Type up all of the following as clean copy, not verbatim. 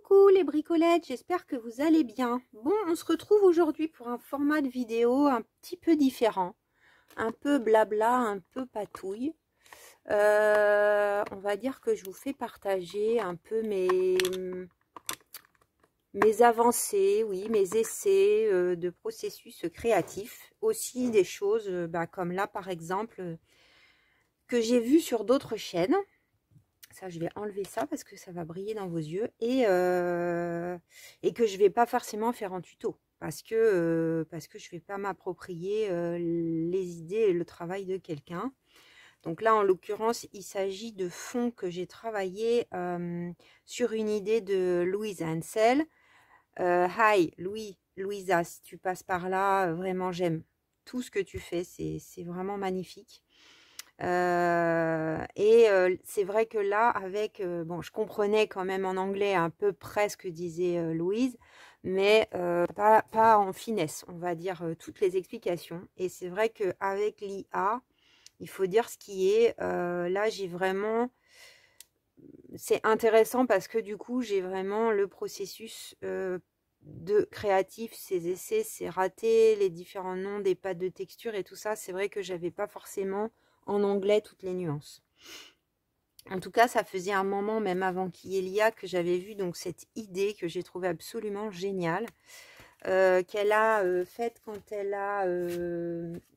Coucou les bricolettes, j'espère que vous allez bien. Bon, on se retrouve aujourd'hui pour un format de vidéo un petit peu différent. Un peu blabla, un peu patouille. On va dire que je vous fais partager un peu mes avancées, oui, mes essais de processus créatifs. Aussi des choses comme là par exemple que j'ai vu sur d'autres chaînes. Ça, je vais enlever ça parce que ça va briller dans vos yeux et que je vais pas forcément faire en tuto parce que je vais pas m'approprier les idées et le travail de quelqu'un. Donc là, en l'occurrence, il s'agit de fonds que j'ai travaillé sur une idée de Louise Ansel. Hi, Louisa, si tu passes par là, vraiment j'aime tout ce que tu fais, c'est vraiment magnifique. C'est vrai que là, avec bon, je comprenais quand même en anglais un peu près ce que disait Louise, mais pas en finesse, on va dire toutes les explications. Et c'est vrai qu'avec l'IA, il faut dire ce qui est. Là, j'ai vraiment, c'est intéressant parce que du coup, j'ai vraiment le processus de créatif, ces essais, ces ratés, les différents noms des pâtes de texture et tout ça. C'est vrai que j'avais pas forcément en anglais toutes les nuances. En tout cas, ça faisait un moment, même avant qu'il y ait l'IA, que j'avais vu donc cette idée que j'ai trouvée absolument géniale, qu'elle a faite quand elle a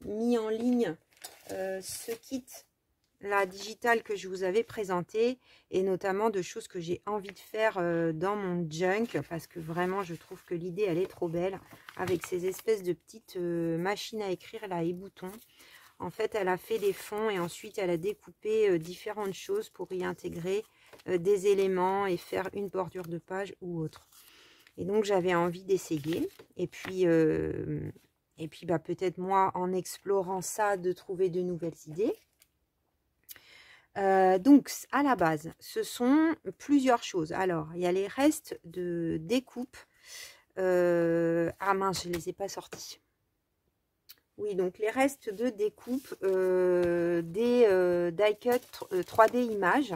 mis en ligne ce kit la digitale que je vous avais présenté, et notamment de choses que j'ai envie de faire dans mon junk, parce que vraiment je trouve que l'idée elle est trop belle, avec ces espèces de petites machines à écrire là et boutons. En fait, elle a fait des fonds et ensuite elle a découpé différentes choses pour y intégrer des éléments et faire une bordure de page ou autre. Et donc j'avais envie d'essayer. Et puis peut-être moi, en explorant ça, de trouver de nouvelles idées. Donc à la base, ce sont plusieurs choses. Alors, il y a les restes de découpe. Ah mince, je ne les ai pas sortis. Oui, donc les restes de découpe des die-cut 3D images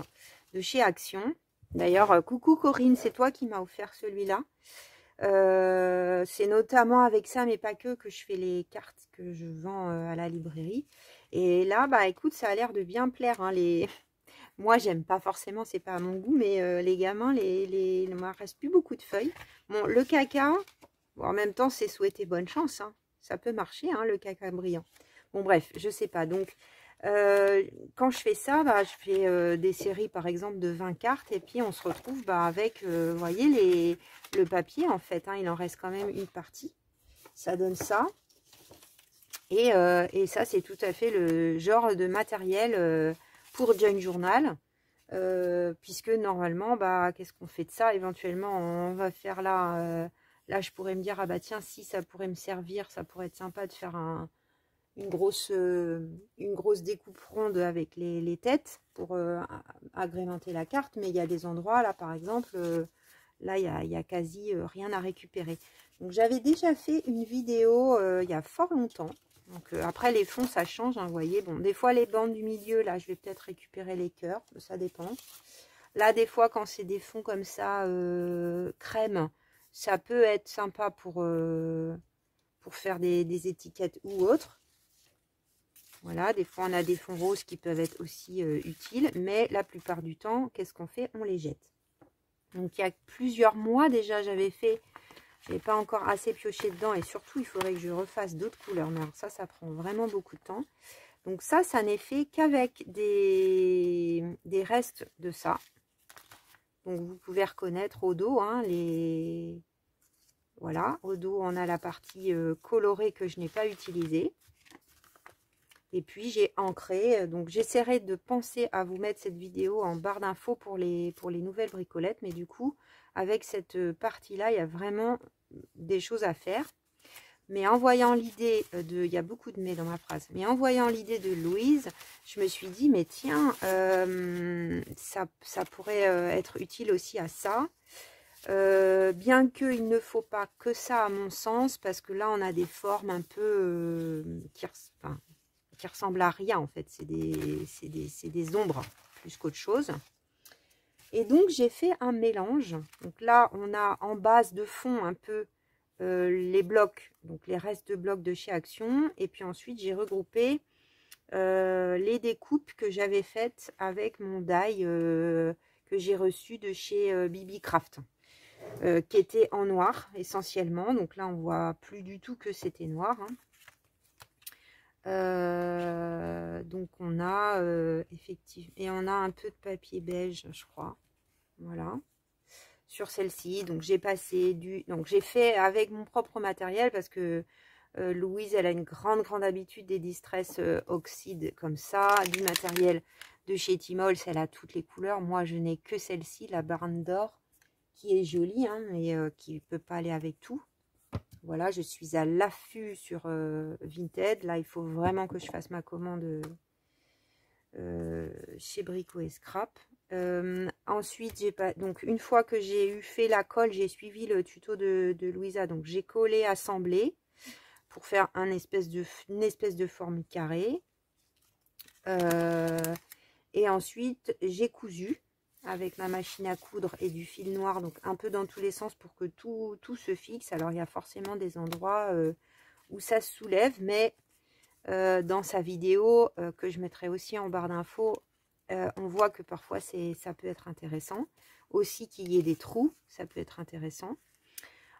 de chez Action. D'ailleurs, coucou Corinne, c'est toi qui m'as offert celui-là. C'est notamment avec ça, mais pas que je fais les cartes que je vends à la librairie. Et là, bah écoute, ça a l'air de bien plaire. Hein, Moi, j'aime pas forcément, c'est pas à mon goût, mais les gamins, il ne me reste plus beaucoup de feuilles. Bon, le caca, bon, en même temps, c'est souhaiter bonne chance. Hein. Ça peut marcher, hein, le caca brillant. Bon, bref, je sais pas. Donc, quand je fais ça, bah, je fais des séries, par exemple, de 20 cartes. Et puis, on se retrouve avec, vous voyez, le papier, en fait. Hein, il en reste quand même une partie. Ça donne ça. Et ça, c'est tout à fait le genre de matériel pour Junk Journal. Puisque normalement, bah, qu'est-ce qu'on fait de ça? Éventuellement, on va faire là... Là, je pourrais me dire, ah bah tiens, si ça pourrait me servir, ça pourrait être sympa de faire une grosse découpe ronde avec les têtes pour agrémenter la carte. Mais il y a des endroits, là par exemple, là il y a quasi rien à récupérer. Donc j'avais déjà fait une vidéo il y a fort longtemps. Donc après les fonds ça change, hein, vous voyez. Bon, des fois les bandes du milieu, là je vais peut-être récupérer les cœurs, ça dépend. Là des fois quand c'est des fonds comme ça, crème, ça peut être sympa pour faire des étiquettes ou autres. Voilà, des fois on a des fonds roses qui peuvent être aussi utiles, mais la plupart du temps, qu'est-ce qu'on fait? On les jette. Donc il y a plusieurs mois déjà, j'avais fait, je n'ai pas encore assez pioché dedans, et surtout il faudrait que je refasse d'autres couleurs, mais alors ça prend vraiment beaucoup de temps. Donc ça n'est fait qu'avec des restes de ça. Donc vous pouvez reconnaître au dos, hein, voilà, au dos on a la partie colorée que je n'ai pas utilisée. Et puis j'ai ancré, donc j'essaierai de penser à vous mettre cette vidéo en barre d'infos pour les nouvelles bricolettes. Mais du coup, avec cette partie-là, il y a vraiment des choses à faire. Mais en voyant l'idée de... Il y a beaucoup de mais dans ma phrase. Mais en voyant l'idée de Louise, je me suis dit, mais tiens, ça pourrait être utile aussi à ça. Bien qu'il ne faut pas que ça à mon sens, parce que là, on a des formes un peu... qui ressemblent à rien, en fait. C'est des ombres plus qu'autre chose. Et donc, j'ai fait un mélange. Donc là, on a en base de fond un peu les blocs, donc les restes de blocs de chez Action. Et puis ensuite, j'ai regroupé les découpes que j'avais faites avec mon die que j'ai reçu de chez Bibi Craft, qui était en noir essentiellement. Donc là, on voit plus du tout que c'était noir. Hein. Donc on a effectivement, et on a un peu de papier beige, je crois. Voilà. Sur celle-ci, donc j'ai passé donc j'ai fait avec mon propre matériel parce que Louise, elle a une grande habitude des Distress oxyde comme ça, du matériel de chez Timols, elle a toutes les couleurs. Moi, je n'ai que celle-ci, la Barne d'Or, qui est jolie, hein, mais qui ne peut pas aller avec tout. Voilà, je suis à l'affût sur Vinted. Là, il faut vraiment que je fasse ma commande chez Brico et Scrap. Ensuite, donc une fois que j'ai fait la colle, j'ai suivi le tuto de Louisa. Donc, j'ai collé, assemblé pour faire une espèce de forme carrée. Et ensuite, j'ai cousu avec ma machine à coudre et du fil noir, donc un peu dans tous les sens pour que tout se fixe. Alors, il y a forcément des endroits où ça se soulève, mais dans sa vidéo, que je mettrai aussi en barre d'infos, on voit que parfois, ça peut être intéressant. Aussi qu'il y ait des trous, ça peut être intéressant.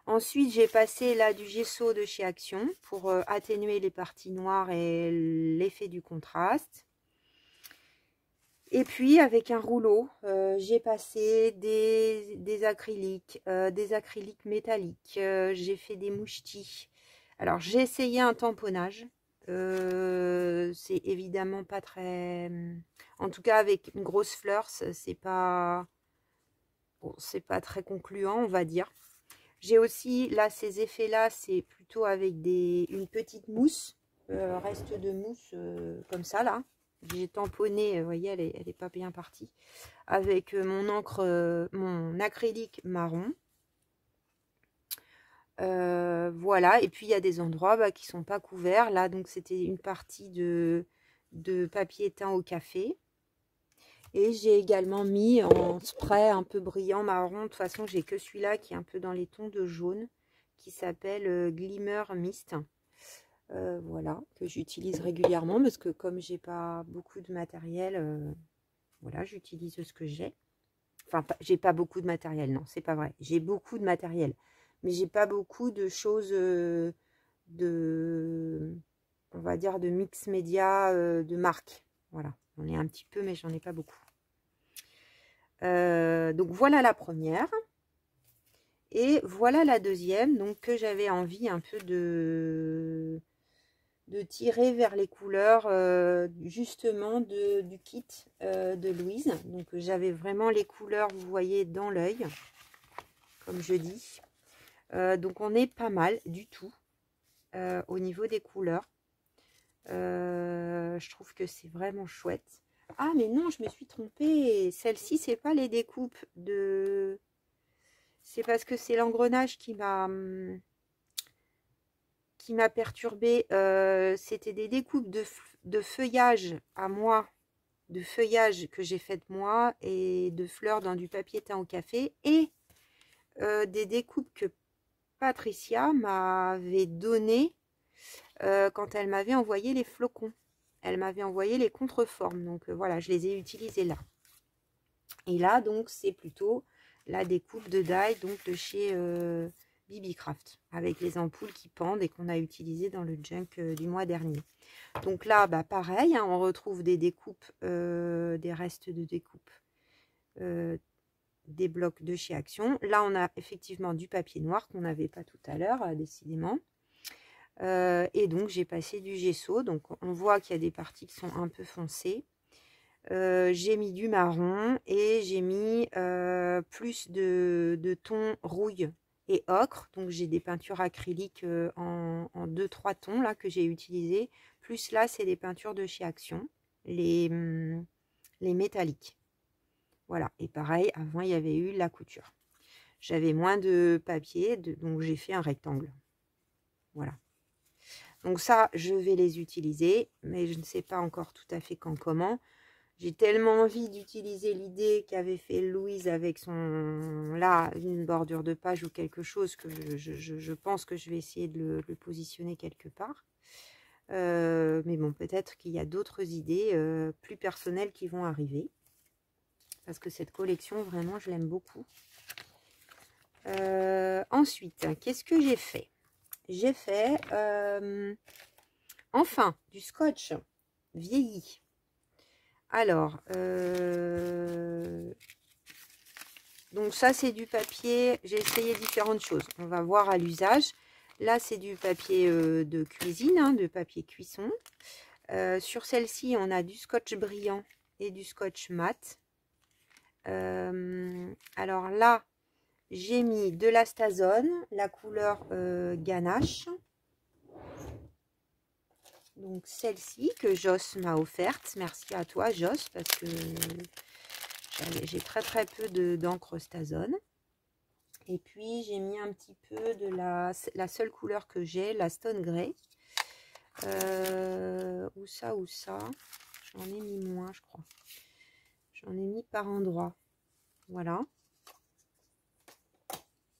Ensuite, j'ai passé là du gesso de chez Action pour atténuer les parties noires et l'effet du contraste. Et puis, avec un rouleau, j'ai passé des acryliques métalliques. J'ai fait des mouchetis. Alors, j'ai essayé un tamponnage. C'est évidemment pas très... En tout cas, avec une grosse fleur, c'est pas... Bon, c'est pas très concluant, on va dire. J'ai aussi, là, ces effets-là, c'est plutôt avec une petite mousse, reste de mousse comme ça, là. J'ai tamponné, vous voyez, elle est pas bien partie, avec mon encre, mon acrylique marron. Voilà, et puis il y a des endroits qui sont pas couverts. Là, donc, c'était une partie de papier teint au café. Et j'ai également mis en spray un peu brillant marron. De toute façon, j'ai que celui-là qui est un peu dans les tons de jaune, qui s'appelle Glimmer Mist. Voilà, que j'utilise régulièrement parce que comme j'ai pas beaucoup de matériel, voilà, j'utilise ce que j'ai. Enfin, j'ai pas beaucoup de matériel, non, c'est pas vrai. J'ai beaucoup de matériel, mais j'ai pas beaucoup de choses on va dire, de mix média de marque. Voilà, j'en ai un petit peu, mais j'en ai pas beaucoup. Donc voilà la première. Et voilà la deuxième, donc que j'avais envie un peu de tirer vers les couleurs justement du kit de Louise. Donc j'avais vraiment les couleurs, vous voyez, dans l'œil, comme je dis. Donc on est pas mal du tout au niveau des couleurs. Je trouve que c'est vraiment chouette. Ah mais non, je me suis trompée. Celle-ci, c'est pas les découpes de... C'est parce que c'est l'engrenage qui m'a perturbée. C'était des découpes de feuillage à moi, de feuillage que j'ai fait moi et de fleurs dans du papier teint au café et des découpes que Patricia m'avait donné quand elle m'avait envoyé les flocons. Elle m'avait envoyé les contreformes. Donc voilà, je les ai utilisées là. Et là, donc, c'est plutôt la découpe de die donc de chez Bibi Craft, avec les ampoules qui pendent et qu'on a utilisé dans le junk du mois dernier. Donc là, pareil, hein, on retrouve des découpes, des restes de découpe, des blocs de chez Action. Là, on a effectivement du papier noir qu'on n'avait pas tout à l'heure, décidément. Et donc, j'ai passé du gesso. Donc, on voit qu'il y a des parties qui sont un peu foncées. J'ai mis du marron et j'ai mis plus de tons rouille et ocre. Donc j'ai des peintures acryliques en 2-3 tons là que j'ai utilisé. Plus là, c'est des peintures de chez Action, les métalliques. Voilà, et pareil, avant il y avait eu la couture. J'avais moins de papier, donc j'ai fait un rectangle. Voilà. Donc ça, je vais les utiliser, mais je ne sais pas encore tout à fait quand, comment. j'ai tellement envie d'utiliser l'idée qu'avait fait Louise avec son, là, une bordure de page ou quelque chose, que je pense que je vais essayer de le positionner quelque part. Mais bon, peut-être qu'il y a d'autres idées plus personnelles qui vont arriver. Parce que cette collection, vraiment, je l'aime beaucoup. Ensuite, qu'est-ce que j'ai fait? J'ai fait, enfin, du scotch vieilli. Alors, donc ça, c'est du papier. J'ai essayé différentes choses. On va voir à l'usage. Là, c'est du papier de cuisine, hein, de papier cuisson. Sur celle-ci, on a du scotch brillant et du scotch mat. Alors là, j'ai mis de l'astazone, la couleur ganache. Donc celle-ci que Joss m'a offerte. Merci à toi Joss, parce que j'ai très peu d'encre Stazone. Et puis j'ai mis un petit peu de la seule couleur que j'ai, la Stone Grey. Où ça j'en ai mis moins, je crois. J'en ai mis par endroit. Voilà.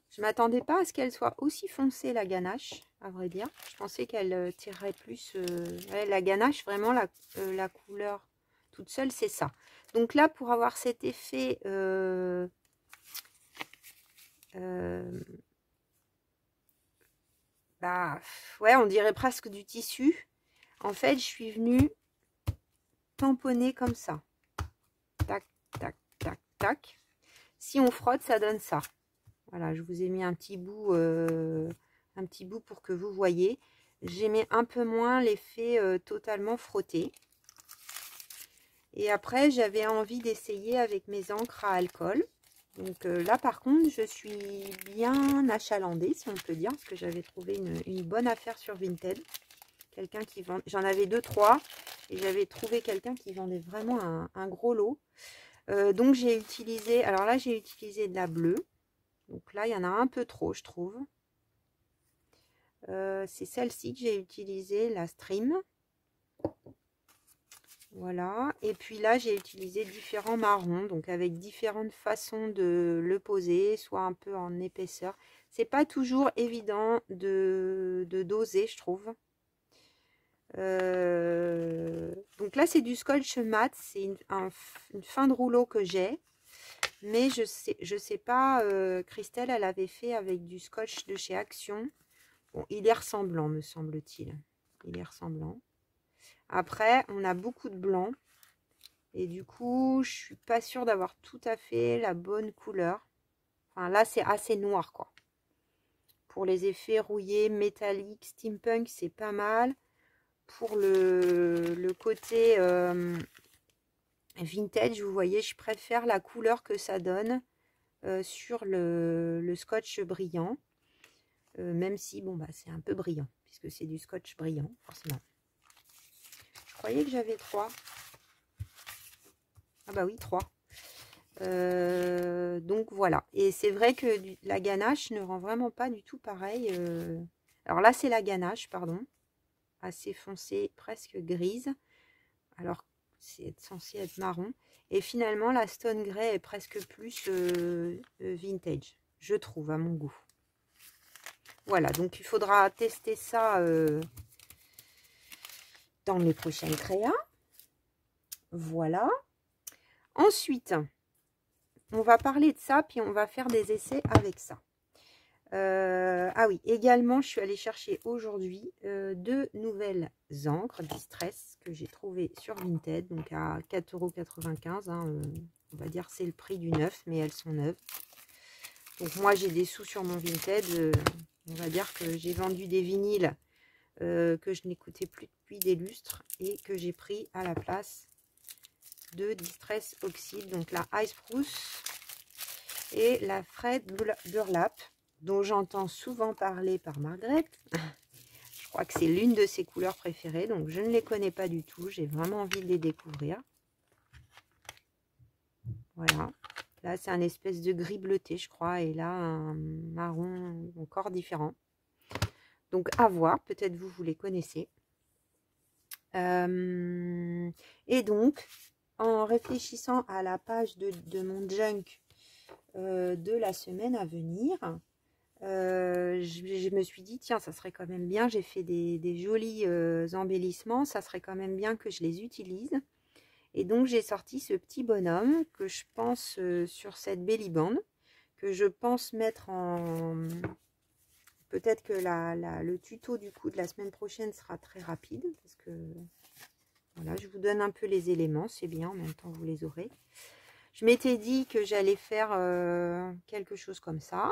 Je m'attendais pas à ce qu'elle soit aussi foncée, la ganache, à vrai dire. Je pensais qu'elle tirerait plus... ouais, la ganache, vraiment, la couleur toute seule, c'est ça. Donc là, pour avoir cet effet... bah, ouais, on dirait presque du tissu. En fait, je suis venue tamponner comme ça. Tac, tac, tac, tac. Si on frotte, ça donne ça. Voilà, je vous ai mis un petit bout pour que vous voyez. J'ai mis un peu moins l'effet totalement frotté. Et après, j'avais envie d'essayer avec mes encres à alcool. Donc là, par contre, je suis bien achalandée, si on peut dire, parce que j'avais trouvé une bonne affaire sur Vinted. Quelqu'un qui vend, j'en avais 2-3 et j'avais trouvé quelqu'un qui vendait vraiment un gros lot. Donc j'ai utilisé, alors là, j'ai utilisé de la bleue. Donc là, il y en a un peu trop, je trouve. C'est celle-ci que j'ai utilisée, la Stream. Voilà. Et puis là, j'ai utilisé différents marrons, donc avec différentes façons de le poser, soit un peu en épaisseur. C'est pas toujours évident de doser, je trouve. Donc là, c'est du scotch mat. C'est une fin de rouleau que j'ai. Mais je sais pas, Christelle, elle avait fait avec du scotch de chez Action. Bon, il est ressemblant, me semble-t-il. Il est ressemblant. Après, on a beaucoup de blanc. Et du coup, je suis pas sûre d'avoir tout à fait la bonne couleur. Enfin, là, c'est assez noir, quoi. Pour les effets rouillés, métalliques, steampunk, c'est pas mal. Pour le côté vintage, vous voyez, je préfère la couleur que ça donne sur le scotch brillant. Même si, bon, bah, c'est un peu brillant, puisque c'est du scotch brillant, forcément. Je croyais que j'avais 3. Ah bah oui, 3. Donc voilà. Et c'est vrai que la ganache ne rend vraiment pas du tout pareil. Alors là, c'est la ganache, pardon. Assez foncée, presque grise. Alors, c'est censé être marron. Et finalement, la Stone Grey est presque plus vintage, je trouve, à mon goût. Voilà, donc il faudra tester ça dans les prochaines créas. Voilà. Ensuite, on va parler de ça, puis on va faire des essais avec ça. Ah oui, également, je suis allée chercher aujourd'hui 2 nouvelles encres Distress que j'ai trouvées sur Vinted, donc à 4,95 €. Hein, on va dire c'est le prix du neuf, mais elles sont neuves. Donc moi, j'ai des sous sur mon Vinted. On va dire que j'ai vendu des vinyles que je n'écoutais plus depuis des lustres et que j'ai pris à la place de Distress Oxide, donc la Ice Spruce et la Fred Burlap, dont j'entends souvent parler par Margaret. Je crois que c'est l'une de ses couleurs préférées, donc je ne les connais pas du tout. J'ai vraiment envie de les découvrir. Voilà. Là, c'est un espèce de gris bleuté, je crois, et là, un marron encore différent. Donc, à voir. Peut-être vous les connaissez. Et donc, en réfléchissant à la page de mon junk de la semaine à venir, je me suis dit, tiens, ça serait quand même bien, j'ai fait des jolis embellissements, ça serait quand même bien que je les utilise. Et donc, j'ai sorti ce petit bonhomme que je pense sur cette belly band, que je pense mettre en... Peut-être que le tuto du coup de la semaine prochaine sera très rapide, parce que voilà, je vous donne un peu les éléments, c'est bien, en même temps vous les aurez. Je m'étais dit que j'allais faire quelque chose comme ça.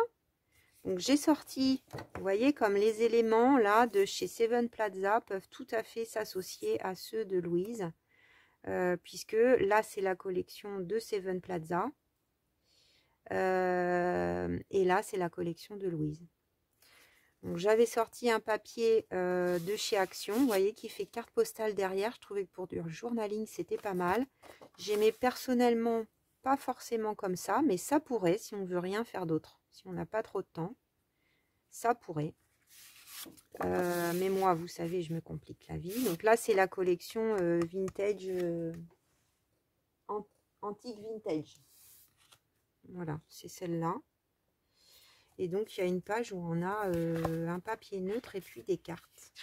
Donc j'ai sorti, vous voyez, comme les éléments là de chez Seven Plaza peuvent tout à fait s'associer à ceux de Louise, puisque là c'est la collection de Seven Plaza, et là c'est la collection de Louise. Donc j'avais sorti un papier de chez Action, vous voyez, qui fait carte postale derrière. Je trouvais que pour du journaling c'était pas mal. J'aimais personnellement pas forcément comme ça, mais ça pourrait si on veut rien faire d'autre, si on n'a pas trop de temps, ça pourrait. Mais moi, vous savez, je me complique la vie. Donc là, c'est la collection vintage, antique vintage. Voilà, c'est celle-là. Et donc, il y a une page où on a un papier neutre et puis des cartes.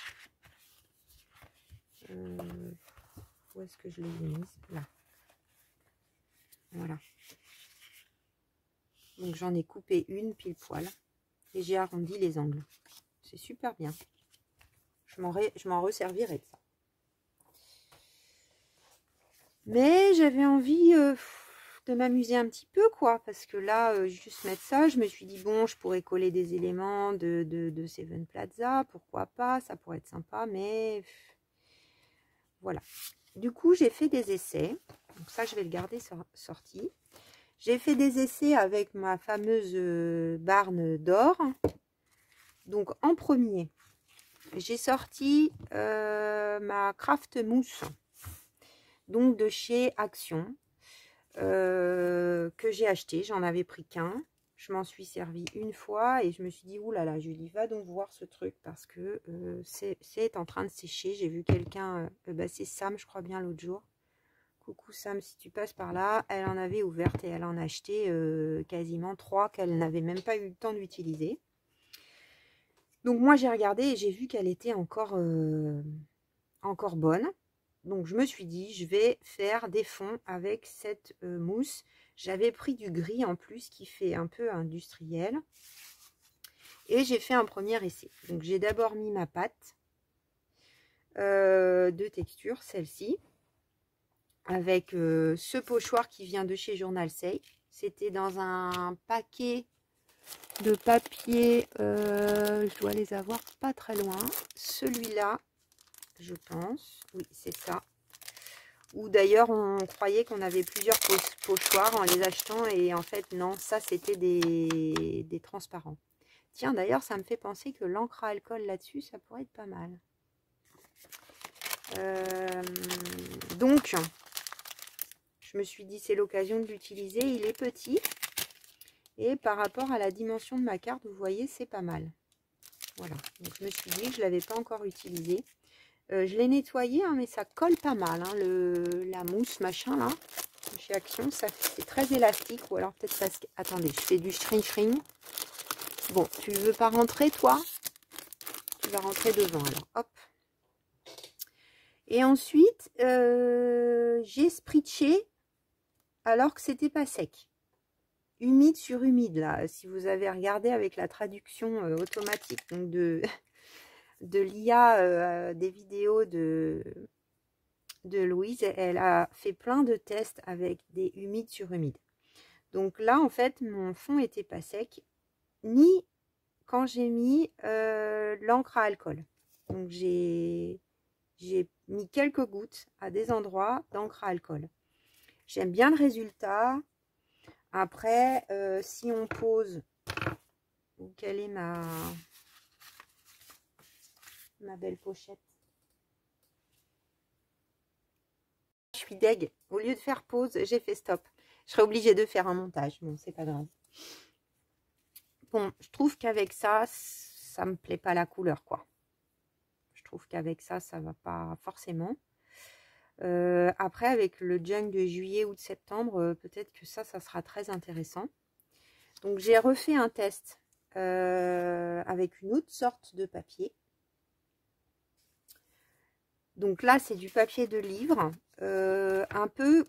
Où est-ce que je les ai mises? Là. Voilà. Donc, j'en ai coupé une pile poil. Et j'ai arrondi les angles. C'est super bien. Je m'en resservirai de ça. Mais j'avais envie de m'amuser un petit peu, quoi. Parce que là, juste mettre ça, je me suis dit, bon, je pourrais coller des éléments de Seven Plaza. Pourquoi pas? Ça pourrait être sympa, mais voilà. Du coup, j'ai fait des essais. Donc ça, je vais le garder sorti. J'ai fait des essais avec ma fameuse Barne d'or. Donc, en premier, j'ai sorti ma Craft Mousse. Donc, de chez Action. Que j'ai acheté. J'en avais pris qu'un. Je m'en suis servi une fois et je me suis dit, oulala, Julie, va donc voir ce truc parce que c'est en train de sécher. J'ai vu quelqu'un, c'est Sam, je crois bien, l'autre jour. Coucou Sam, si tu passes par là, elle en avait ouverte et elle en a acheté quasiment 3 qu'elle n'avait même pas eu le temps d'utiliser. Donc moi j'ai regardé et j'ai vu qu'elle était encore bonne. Donc je me suis dit, je vais faire des fonds avec cette mousse. J'avais pris du gris en plus qui fait un peu industriel. Et j'ai fait un premier essai. Donc j'ai d'abord mis ma pâte de texture, celle-ci. Avec ce pochoir qui vient de chez Journal Say. C'était dans un paquet de papier, je dois les avoir pas très loin. Celui-là, je pense, oui c'est ça. Ou d'ailleurs on croyait qu'on avait plusieurs pochoirs en les achetant et en fait non, ça c'était des transparents. Tiens, d'ailleurs ça me fait penser que l'encre à alcool là-dessus, ça pourrait être pas mal. Donc... je me suis dit, c'est l'occasion de l'utiliser. Il est petit. Et par rapport à la dimension de ma carte, vous voyez, c'est pas mal. Voilà. Donc, je me suis dit que je ne l'avais pas encore utilisé. Je l'ai nettoyé, hein, mais ça colle pas mal. Hein, la mousse, machin, là. Chez Action, c'est très élastique. Ou alors peut-être parce que... attendez, je fais du string. Bon, tu veux pas rentrer, toi? Tu vas rentrer devant, alors. Hop. Et ensuite, j'ai spritché alors que c'était pas sec. Humide sur humide, là, si vous avez regardé avec la traduction automatique donc de l'IA des vidéos de Louise, elle a fait plein de tests avec des humides sur humide. Donc là, en fait, mon fond était pas sec, ni quand j'ai mis l'encre à alcool. Donc j'ai mis quelques gouttes à des endroits d'encre à alcool. J'aime bien le résultat. Après, si on pose, quelle est ma belle pochette? Je suis deg. Au lieu de faire pause, j'ai fait stop. Je serais obligée de faire un montage. Bon, c'est pas grave. Bon, je trouve qu'avec ça, ça me plaît pas la couleur, quoi. Je trouve qu'avec ça, ça va pas forcément. Après, avec le junk de juillet ou de septembre, peut-être que ça sera très intéressant. Donc, j'ai refait un test avec une autre sorte de papier. Donc là, c'est du papier de livre, un peu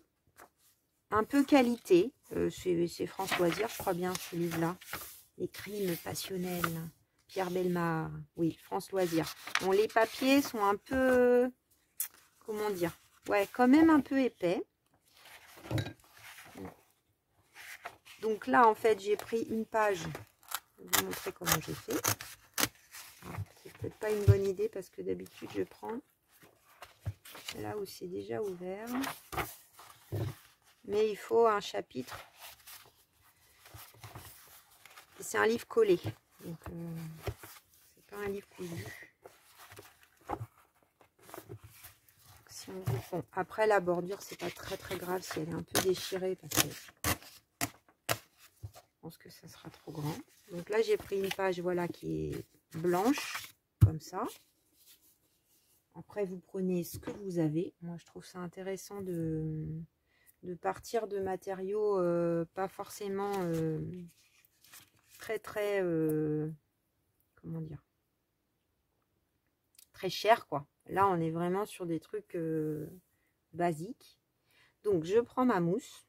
qualité. C'est France Loisirs, je crois bien, ce livre-là. Les crimes passionnels. Pierre Bellemare. Oui, France Loisirs. Bon, les papiers sont un peu... Comment dire? Ouais, quand même un peu épais. Donc là, en fait, j'ai pris une page. Je vais vous montrer comment j'ai fait. C'est peut-être pas une bonne idée parce que d'habitude, je prends là où c'est déjà ouvert. Mais il faut un chapitre. C'est un livre collé. Donc, c'est pas un livre cousu. Si on veut, bon, après, la bordure, c'est pas très grave si elle est un peu déchirée. Parce que je pense que ça sera trop grand. Donc là, j'ai pris une page, voilà, qui est blanche, comme ça. Après, vous prenez ce que vous avez. Moi, je trouve ça intéressant de partir de matériaux pas forcément très comment dire, très chers, quoi. Là, on est vraiment sur des trucs basiques. Donc, je prends ma mousse.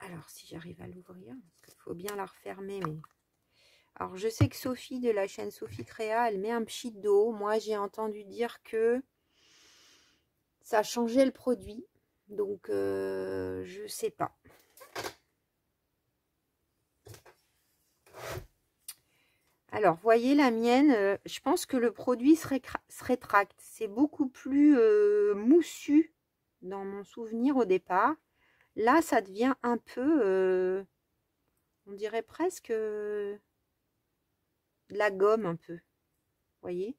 Alors, si j'arrive à l'ouvrir, parce qu'il faut bien la refermer, mais... Alors, je sais que Sophie, de la chaîne Sophie Créa, elle met un pchit d'eau. Moi, j'ai entendu dire que ça changeait le produit. Donc, je sais pas. Alors, voyez la mienne, je pense que le produit se rétracte. C'est beaucoup plus moussu dans mon souvenir au départ. Là, ça devient un peu, on dirait presque de la gomme un peu. Voyez?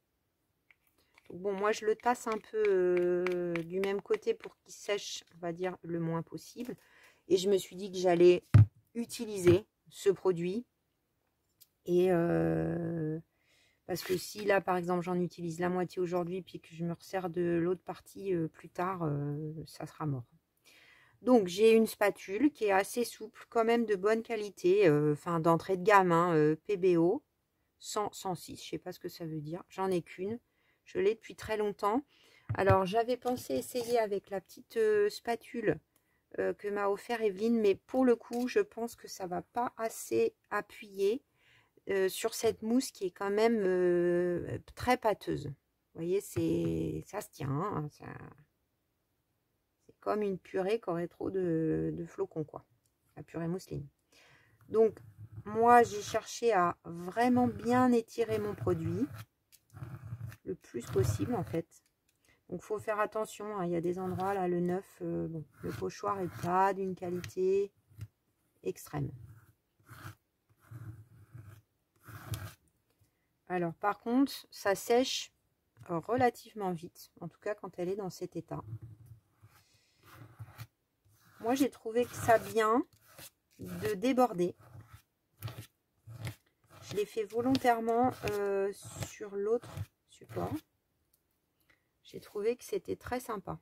Donc, bon, moi, je le tasse un peu du même côté pour qu'il sèche, on va dire, le moins possible. Et je me suis dit que j'allais utiliser ce produit. Et parce que si là, par exemple, j'en utilise la moitié aujourd'hui, puis que je me resserre de l'autre partie plus tard, ça sera mort. Donc, j'ai une spatule qui est assez souple, quand même de bonne qualité, enfin d'entrée de gamme, hein, PBO, 106, je ne sais pas ce que ça veut dire. J'en ai qu'une, je l'ai depuis très longtemps. Alors, j'avais pensé essayer avec la petite spatule que m'a offert Evelyne, mais pour le coup, je pense que ça ne va pas assez appuyer sur cette mousse qui est quand même très pâteuse. Vous voyez, ça se tient. Hein, c'est comme une purée qui aurait trop de flocons, quoi. La purée mousseline. Donc, moi, j'ai cherché à vraiment bien étirer mon produit. Le plus possible, en fait. Donc, il faut faire attention. Hein, il y a des endroits, là, le neuf, bon, le pochoir n'est pas d'une qualité extrême. Alors, par contre, ça sèche relativement vite, en tout cas quand elle est dans cet état. Moi, j'ai trouvé que ça bien de déborder. Je l'ai fait volontairement sur l'autre support. J'ai trouvé que c'était très sympa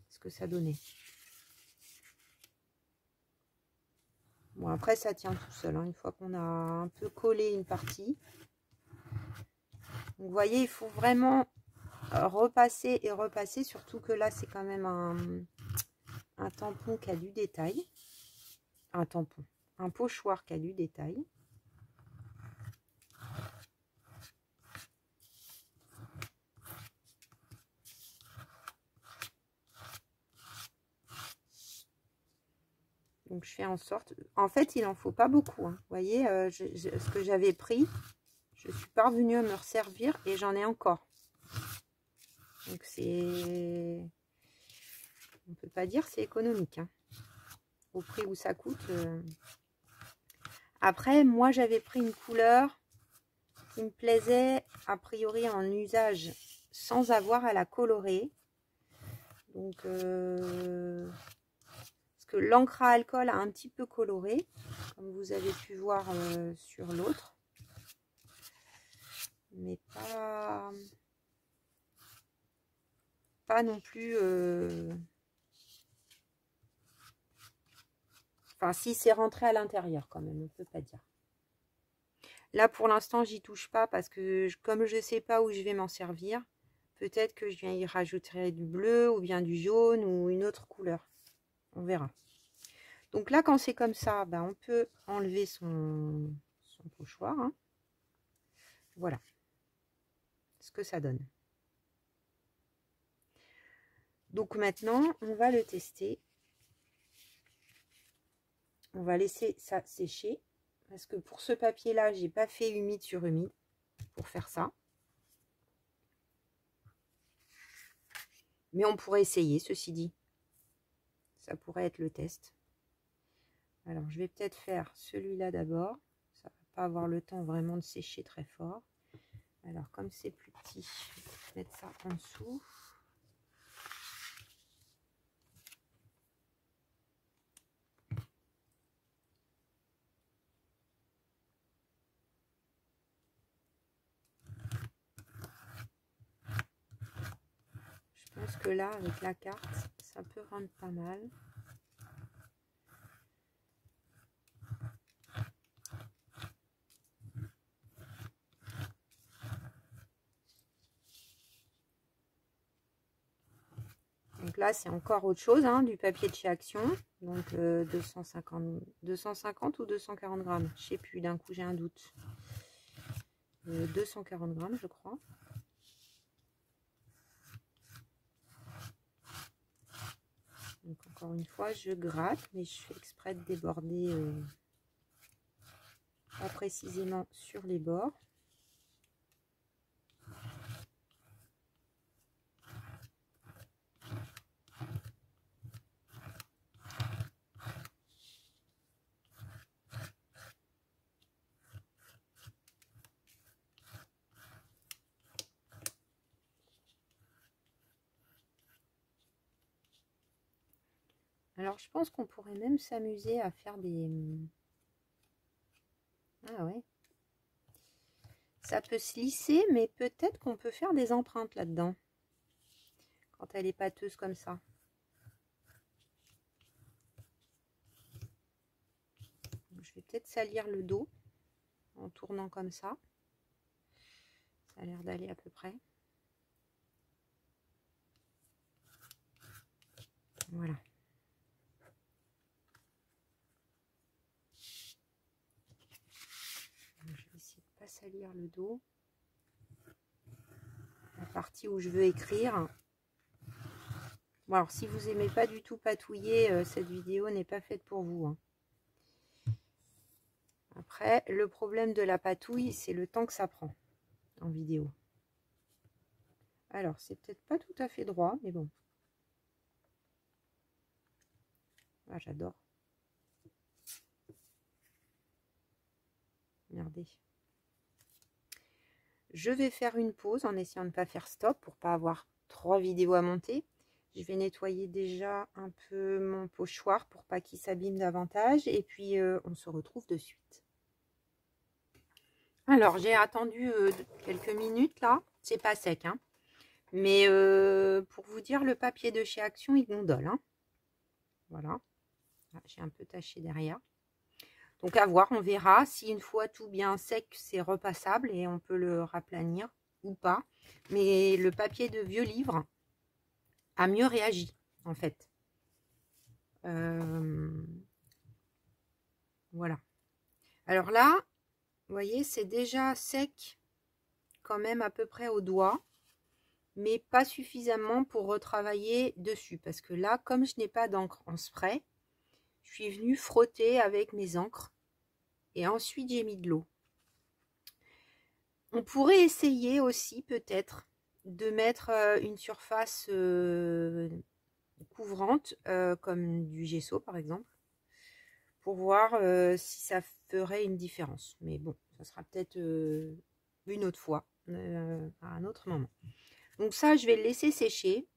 ce que ça donnait. Bon, après, ça tient tout seul, hein, une fois qu'on a un peu collé une partie. Donc, vous voyez, il faut vraiment repasser et repasser, surtout que là, c'est quand même un tampon qui a du détail. Un tampon, un pochoir qui a du détail. Donc, je fais en sorte... En fait, il n'en faut pas beaucoup. Hein. Vous voyez, ce que j'avais pris, je suis parvenue à me resservir et j'en ai encore. Donc, c'est... On ne peut pas dire c'est économique. Hein. Au prix où ça coûte. Après, moi, j'avais pris une couleur qui me plaisait, a priori, en usage, sans avoir à la colorer. Donc... que l'encre à alcool a un petit peu coloré, comme vous avez pu voir sur l'autre, mais pas pas non plus... Enfin, si c'est rentré à l'intérieur quand même, on peut pas dire. Là, pour l'instant, j'y touche pas parce que comme je sais pas où je vais m'en servir, peut-être que je viens y rajouter du bleu ou bien du jaune ou une autre couleur. On verra. Donc là, quand c'est comme ça, ben, on peut enlever son pochoir. Hein. Voilà ce que ça donne. Donc maintenant, on va le tester. On va laisser ça sécher. Parce que pour ce papier-là, j'ai pas fait humide sur humide pour faire ça. Mais on pourrait essayer, ceci dit. Ça pourrait être le test. Alors, je vais peut-être faire celui-là d'abord. Ça va pas avoir le temps vraiment de sécher très fort. Alors, comme c'est plus petit, je vais mettre ça en dessous. Je pense que là, avec la carte, ça peut rendre pas mal. Donc là, c'est encore autre chose, hein, du papier de chez Action. Donc 250 ou 240 grammes. Je ne sais plus, d'un coup j'ai un doute. 240 grammes, je crois. Donc encore une fois, je gratte, mais je fais exprès de déborder pas précisément sur les bords. Alors, je pense qu'on pourrait même s'amuser à faire des... Ah ouais. Ça peut se lisser, mais peut-être qu'on peut faire des empreintes là-dedans. Quand elle est pâteuse comme ça. Je vais peut-être salir le dos en tournant comme ça. Ça a l'air d'aller à peu près. Voilà. Je vais essayer de ne pas salir le dos. La partie où je veux écrire. Bon, alors si vous n'aimez pas du tout patouiller, cette vidéo n'est pas faite pour vous. Hein. Après, le problème de la patouille, c'est le temps que ça prend en vidéo. Alors, c'est peut-être pas tout à fait droit, mais bon. Ah, j'adore. Regardez. Je vais faire une pause en essayant de ne pas faire stop pour pas avoir 3 vidéos à monter. Je vais nettoyer déjà un peu mon pochoir pour pas qu'il s'abîme davantage. Et puis, on se retrouve de suite. Alors, j'ai attendu quelques minutes là. C'est pas sec, hein. Mais pour vous dire, le papier de chez Action, il gondole. Hein. Voilà. J'ai un peu taché derrière. Donc à voir, on verra si une fois tout bien sec, c'est repassable et on peut le raplanir ou pas. Mais le papier de vieux livre a mieux réagi en fait. Voilà. Alors là, vous voyez, c'est déjà sec quand même à peu près au doigt, mais pas suffisamment pour retravailler dessus. Parce que là, comme je n'ai pas d'encre en spray, je suis venue frotter avec mes encres. Et ensuite, j'ai mis de l'eau. On pourrait essayer aussi, peut-être, de mettre une surface couvrante, comme du gesso, par exemple, pour voir si ça ferait une différence. Mais bon, ça sera peut-être une autre fois, à un autre moment. Donc ça, je vais le laisser sécher.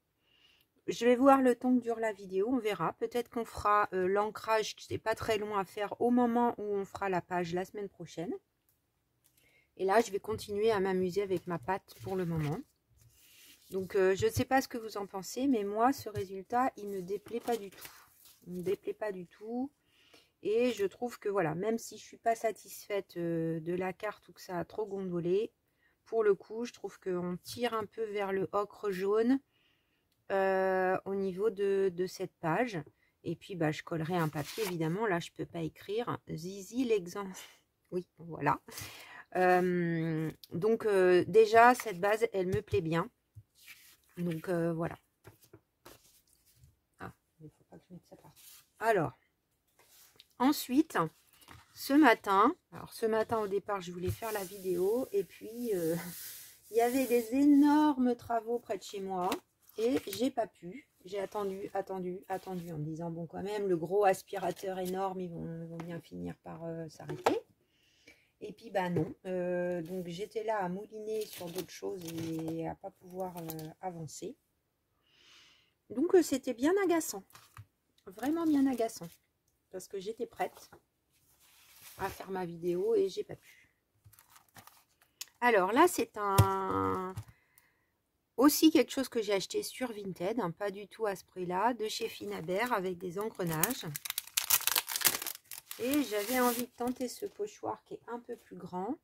Je vais voir le temps que dure la vidéo, on verra. Peut-être qu'on fera l'ancrage, qui n'est pas très long à faire, au moment où on fera la page la semaine prochaine. Et là, je vais continuer à m'amuser avec ma pâte pour le moment. Donc, je ne sais pas ce que vous en pensez, mais moi, ce résultat, il ne me déplaît pas du tout. Il ne me déplaît pas du tout. Et je trouve que, voilà, même si je ne suis pas satisfaite de la carte ou que ça a trop gondolé, pour le coup, je trouve qu'on tire un peu vers le ocre jaune au niveau de cette page. Et puis, bah, je collerai un papier, évidemment. Là, je ne peux pas écrire. Zizi l'exemple. Oui, voilà. Donc, déjà, cette base, elle me plaît bien. Donc, voilà. Ah, il ne faut pas que je mette ça par. Alors, ensuite, ce matin, au départ, je voulais faire la vidéo. Et puis, il y avait des énormes travaux près de chez moi. Et j'ai pas pu. J'ai attendu en me disant, bon, quand même, le gros aspirateur énorme, ils vont bien finir par s'arrêter. Et puis, bah non. Donc, j'étais là à mouliner sur d'autres choses et à pas pouvoir avancer. Donc, c'était bien agaçant. Vraiment bien agaçant. Parce que j'étais prête à faire ma vidéo et j'ai pas pu. Alors là, c'est aussi quelque chose que j'ai acheté sur Vinted, hein, pas du tout à ce prix-là, de chez Finabert avec des engrenages. Et j'avais envie de tenter ce pochoir qui est un peu plus grand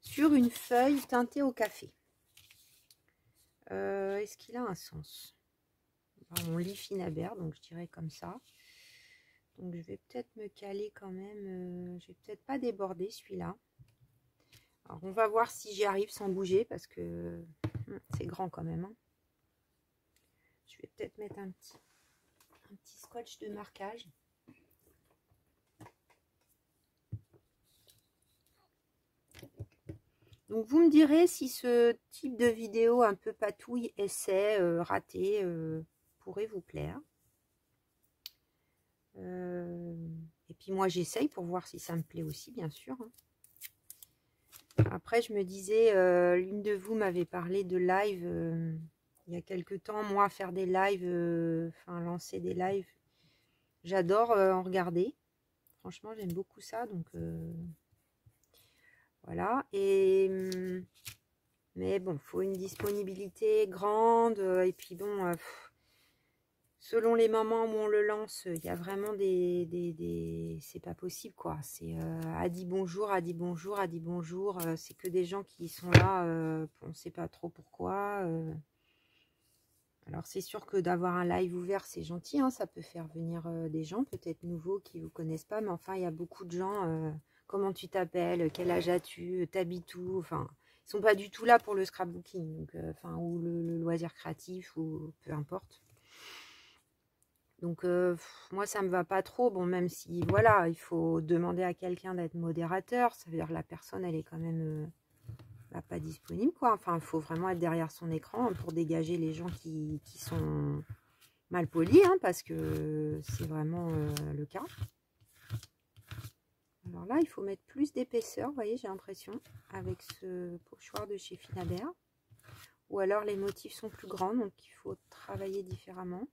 sur une feuille teintée au café. Est-ce qu'il a un sens? On lit Finabert, donc je dirais comme ça. Donc je vais peut-être me caler quand même. Je vais peut-être pas déborder celui-là. Alors on va voir si j'y arrive sans bouger parce que c'est grand quand même. Hein. Je vais peut-être mettre un petit scotch de marquage. Donc vous me direz si ce type de vidéo un peu patouille, essai, raté, pourrait vous plaire. Et puis moi j'essaye pour voir si ça me plaît aussi, bien sûr. Après je me disais, l'une de vous m'avait parlé de live il y a quelques temps. Moi faire des lives, enfin lancer des lives, j'adore en regarder. Franchement j'aime beaucoup ça, donc voilà. Mais bon, faut une disponibilité grande. Et puis bon, selon les moments où on le lance, il y a vraiment c'est pas possible, quoi. C'est a dit bonjour, a dit bonjour, a dit bonjour. C'est que des gens qui sont là, on ne sait pas trop pourquoi. Alors c'est sûr que d'avoir un live ouvert, c'est gentil. Hein, ça peut faire venir des gens, peut-être nouveaux, qui ne vous connaissent pas. Mais enfin, il y a beaucoup de gens. Comment tu t'appelles? Quel âge as-tu? T'habites où? Enfin... Ils sont pas du tout là pour le scrapbooking, donc, enfin, ou le loisir créatif, ou peu importe. Donc, moi, ça me va pas trop. Bon, même si, voilà, il faut demander à quelqu'un d'être modérateur. Ça veut dire que la personne, elle est quand même pas disponible, quoi. Enfin, il faut vraiment être derrière son écran pour dégager les gens qui sont mal polis, hein, parce que c'est vraiment le cas. Alors là, il faut mettre plus d'épaisseur, vous voyez, j'ai l'impression, avec ce pochoir de chez Finabert. Ou alors les motifs sont plus grands, donc il faut travailler différemment.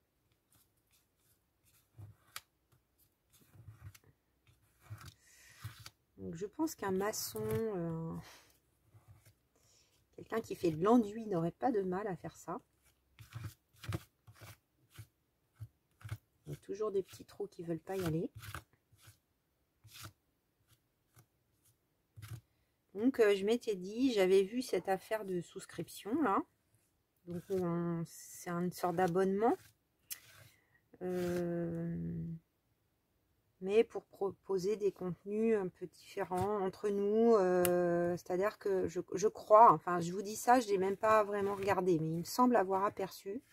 Donc je pense qu'un maçon, quelqu'un qui fait de l'enduit n'aurait pas de mal à faire ça. Il y a toujours des petits trous qui ne veulent pas y aller. Donc, je m'étais dit, j'avais vu cette affaire de souscription, là. Donc, c'est une sorte d'abonnement. Mais pour proposer des contenus un peu différents entre nous. C'est-à-dire que je crois, enfin, je vous dis ça, je n'ai même pas vraiment regardé, mais il me semble avoir aperçu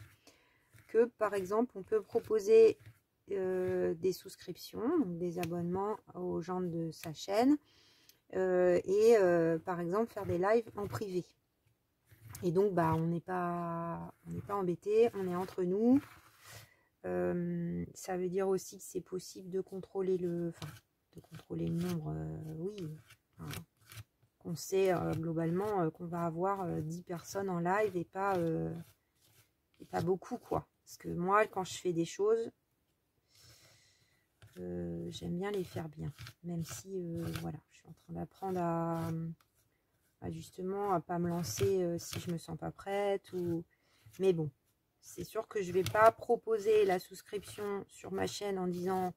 que, par exemple, on peut proposer des souscriptions, donc des abonnements aux gens de sa chaîne. Par exemple faire des lives en privé et donc bah on n'est pas embêté, on est entre nous. Ça veut dire aussi que c'est possible de contrôler le nombre, oui, enfin, qu'on sait globalement qu'on va avoir 10 personnes en live et pas beaucoup, quoi, parce que moi quand je fais des choses, j'aime bien les faire bien, même si voilà, je suis en train d'apprendre à justement à pas me lancer si je me sens pas prête, ou Mais bon, c'est sûr que je ne vais pas proposer la souscription sur ma chaîne en disant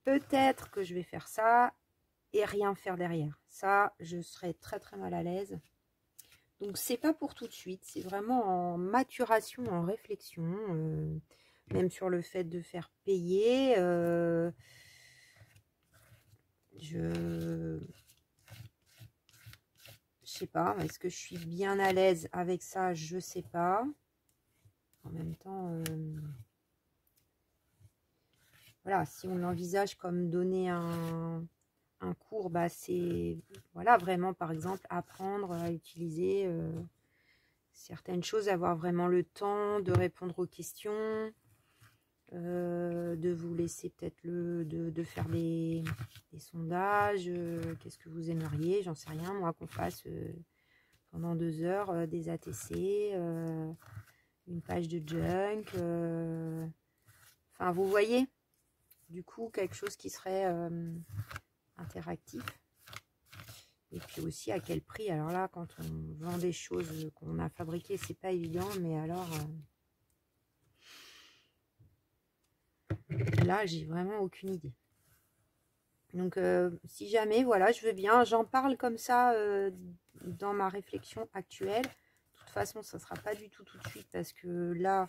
peut-être que je vais faire ça et rien faire derrière. Ça, je serais très très mal à l'aise. Donc, c'est pas pour tout de suite. C'est vraiment en maturation, en réflexion. Même sur le fait de faire payer. Je sais pas. Est-ce que je suis bien à l'aise avec ça? Je sais pas. En même temps, voilà, si on l'envisage comme donner un cours, bah c'est voilà, vraiment par exemple apprendre à utiliser certaines choses, avoir vraiment le temps de répondre aux questions, de vous laisser peut-être de faire des sondages, qu'est-ce que vous aimeriez, j'en sais rien, moi, qu'on fasse pendant 2 heures des ATC, une page de junk, enfin vous voyez, du coup quelque chose qui serait interactif. Et puis aussi à quel prix. Alors là, quand on vend des choses qu'on a fabriquées, c'est pas évident, mais alors là, j'ai vraiment aucune idée. Donc si jamais, voilà, je veux bien, j'en parle comme ça dans ma réflexion actuelle. De toute façon, ça sera pas du tout de suite parce que là,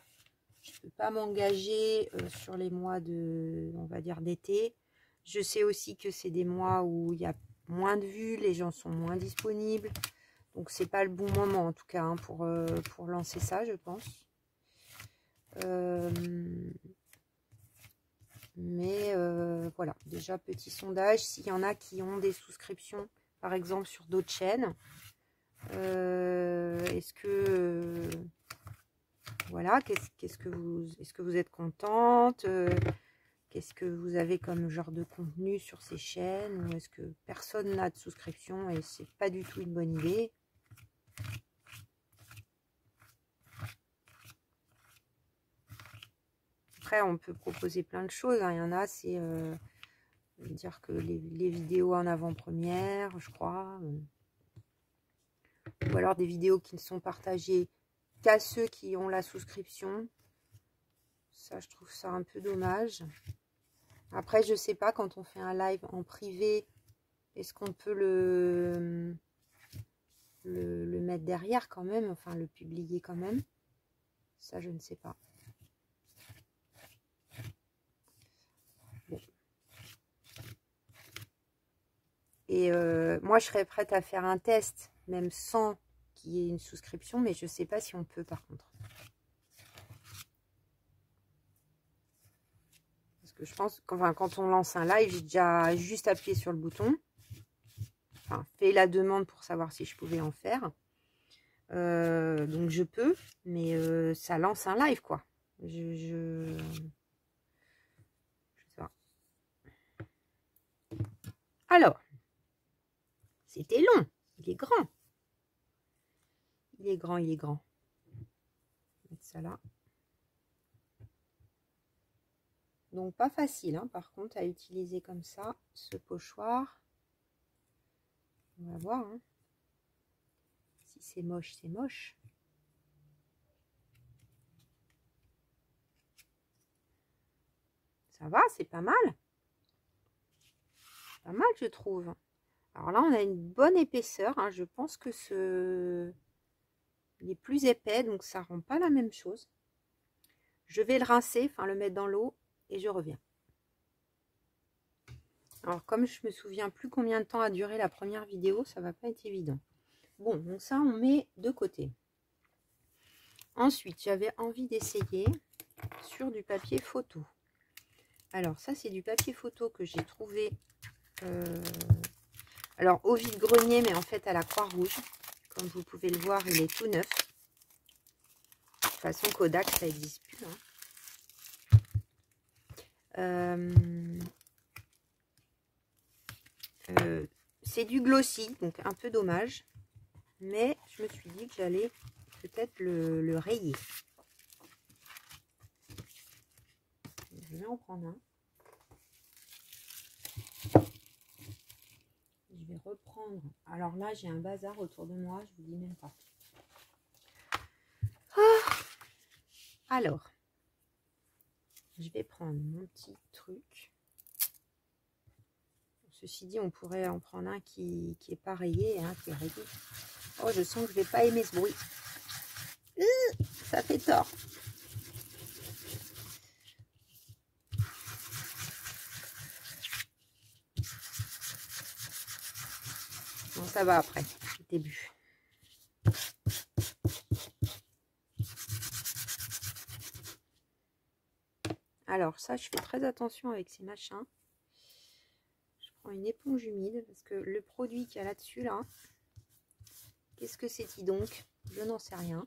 je peux pas m'engager sur les mois de, on va dire, d'été. Je sais aussi que c'est des mois où il y a moins de vues, les gens sont moins disponibles. Donc, c'est pas le bon moment, en tout cas, hein, pour lancer ça, je pense. Mais voilà, déjà, petit sondage. S'il y en a qui ont des souscriptions, par exemple, sur d'autres chaînes, est-ce que... voilà, est-ce que vous êtes contente? Qu'est-ce que vous avez comme genre de contenu sur ces chaînes? Ou est-ce que personne n'a de souscription et c'est pas du tout une bonne idée? Après, on peut proposer plein de choses, hein. Il y en a, c'est dire que les vidéos en avant-première, je crois. Ou alors des vidéos qui ne sont partagées qu'à ceux qui ont la souscription. Ça, je trouve ça un peu dommage. Après, je sais pas, quand on fait un live en privé, est-ce qu'on peut le mettre derrière quand même, enfin le publier quand même? Ça, je ne sais pas. Bon. Et moi, je serais prête à faire un test, même sans qu'il y ait une souscription, mais je ne sais pas si on peut par contre. Parce que je pense qu'enfin, quand on lance un live, j'ai déjà juste appuyé sur le bouton. Enfin, fait la demande pour savoir si je pouvais en faire. Donc je peux, mais ça lance un live, quoi. Je sais pas. Alors, c'était long. Il est grand. Il est grand, il est grand. Je vais mettre ça là. Donc pas facile, hein, par contre, à utiliser comme ça, ce pochoir. On va voir. Hein. Si c'est moche, c'est moche. Ça va, c'est pas mal. Pas mal, je trouve. Alors là, on a une bonne épaisseur. Hein. Je pense que il est plus épais, donc ça rend pas la même chose. Je vais le rincer, enfin le mettre dans l'eau, et je reviens. Alors, comme je me souviens plus combien de temps a duré la première vidéo, ça va pas être évident. Bon, donc ça, on met de côté. Ensuite, j'avais envie d'essayer sur du papier photo. Alors, ça, c'est du papier photo que j'ai trouvé alors au vide-grenier, mais en fait à la Croix-Rouge. Comme vous pouvez le voir, il est tout neuf. De toute façon, Kodak, ça n'existe plus. Hein. C'est du glossy, donc un peu dommage. Mais je me suis dit que j'allais peut-être le rayer. Je vais en prendre un. Je vais reprendre. Alors là, j'ai un bazar autour de moi, je vous dis même pas. Ah, Alors, je vais prendre mon petit truc. Ceci dit, on pourrait en prendre un qui est pas rayé, hein, qui est rayé. Oh, je sens que je vais pas aimer ce bruit. Ça fait tort. Bon, ça va après, le début. Alors ça, je fais très attention avec ces machins. Je prends une éponge humide parce que le produit qu'il y a là-dessus, là, qu'est-ce que c'est-il donc? Je n'en sais rien.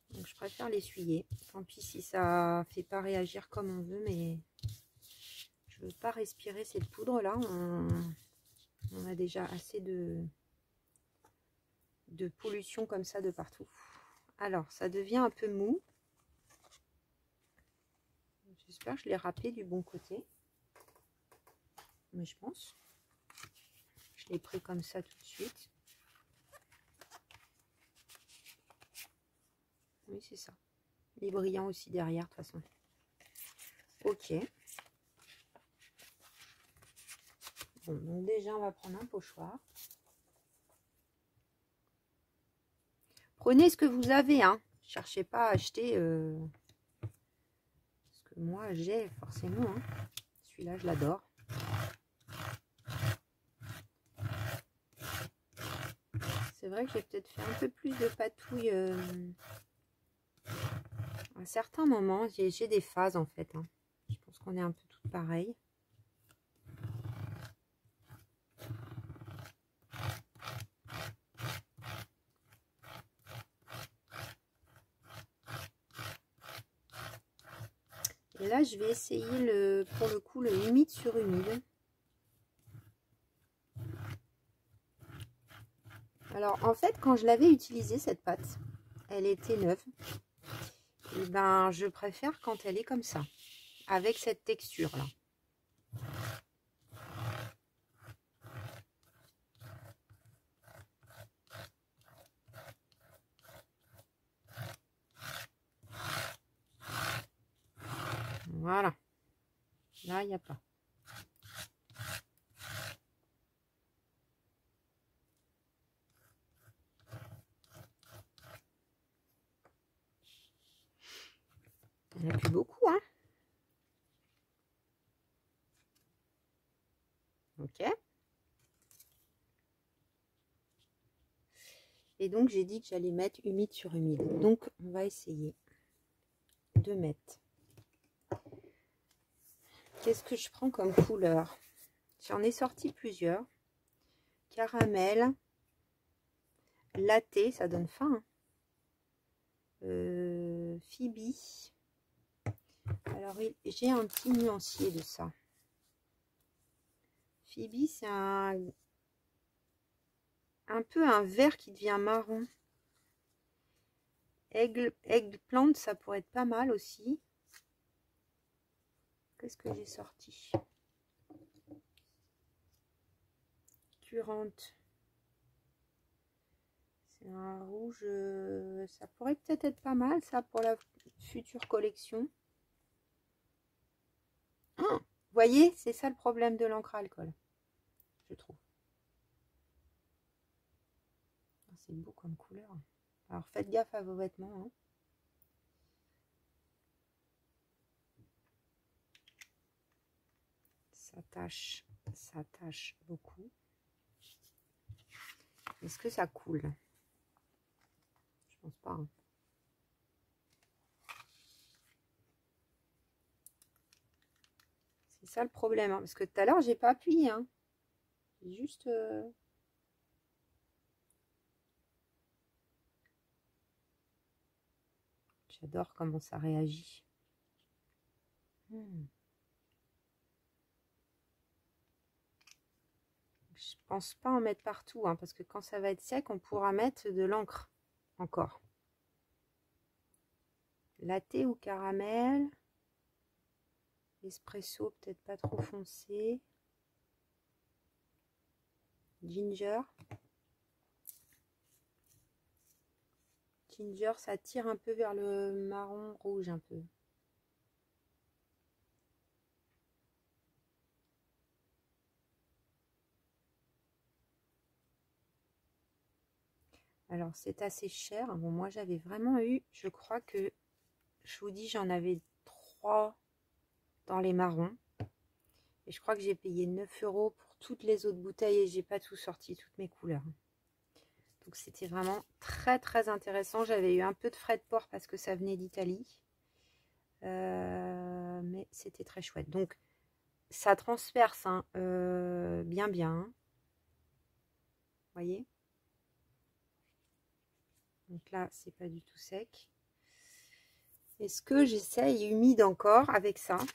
Donc je préfère l'essuyer. Tant pis si ça fait pas réagir comme on veut, mais je veux pas respirer cette poudre là. On a déjà assez de pollution comme ça de partout. Alors ça devient un peu mou. J'espère que je l'ai râpé du bon côté. Mais je pense. Je l'ai pris comme ça tout de suite. Oui, c'est ça. Il est brillant aussi derrière, de toute façon. Ok. Bon, donc déjà, on va prendre un pochoir. Prenez ce que vous avez, hein. Cherchez pas à acheter ce que moi j'ai forcément. Hein. Celui-là, je l'adore. C'est vrai que j'ai peut-être fait un peu plus de patouille à certains moments. J'ai des phases en fait. Hein. Je pense qu'on est un peu toutes pareilles. Et là, je vais essayer pour le coup le humide sur humide. Alors en fait, quand je l'avais utilisée cette pâte, elle était neuve. Et ben, je préfère quand elle est comme ça, avec cette texture là. Voilà. Là, il n'y a pas. Il n'y en a plus beaucoup, hein. Ok. Et donc, j'ai dit que j'allais mettre humide sur humide. Donc, on va essayer de mettre. Qu'est-ce que je prends comme couleur? J'en ai sorti plusieurs. Caramel. Latte, ça donne faim. Hein. Phoebe. Alors, j'ai un petit nuancier de ça. Phoebe, c'est un peu un vert qui devient marron. Eggplant, ça pourrait être pas mal aussi. Qu'est-ce que j'ai sorti? Curante. C'est un rouge. Ça pourrait peut-être être pas mal, ça, pour la future collection. Vous voyez, c'est ça le problème de l'encre à alcool, je trouve. C'est beau comme couleur. Alors, faites gaffe à vos vêtements. Hein. Ça tâche beaucoup. Est-ce que ça coule? Je pense pas. Hein. C'est ça le problème. Hein, parce que tout à l'heure, j'ai pas appuyé. Hein. J'ai juste... J'adore comment ça réagit. Je pense pas en mettre partout, hein, parce que quand ça va être sec, on pourra mettre de l'encre encore. Latte ou caramel. Espresso, peut-être pas trop foncé. Ginger. ginger, ça tire un peu vers le marron rouge un peu. Alors c'est assez cher. Bon, moi j'avais vraiment eu, je crois que, je vous dis, j'en avais 3 dans les marrons. Et je crois que j'ai payé 9 € pour toutes les autres bouteilles et j'ai pas tout sorti, toutes mes couleurs. Donc c'était vraiment très très intéressant. J'avais eu un peu de frais de port parce que ça venait d'Italie. Mais c'était très chouette. Donc ça transperce hein, bien bien. Hein. Vous voyez? Donc là, c'est pas du tout sec. Est-ce que j'essaye humide encore avec ça? Ça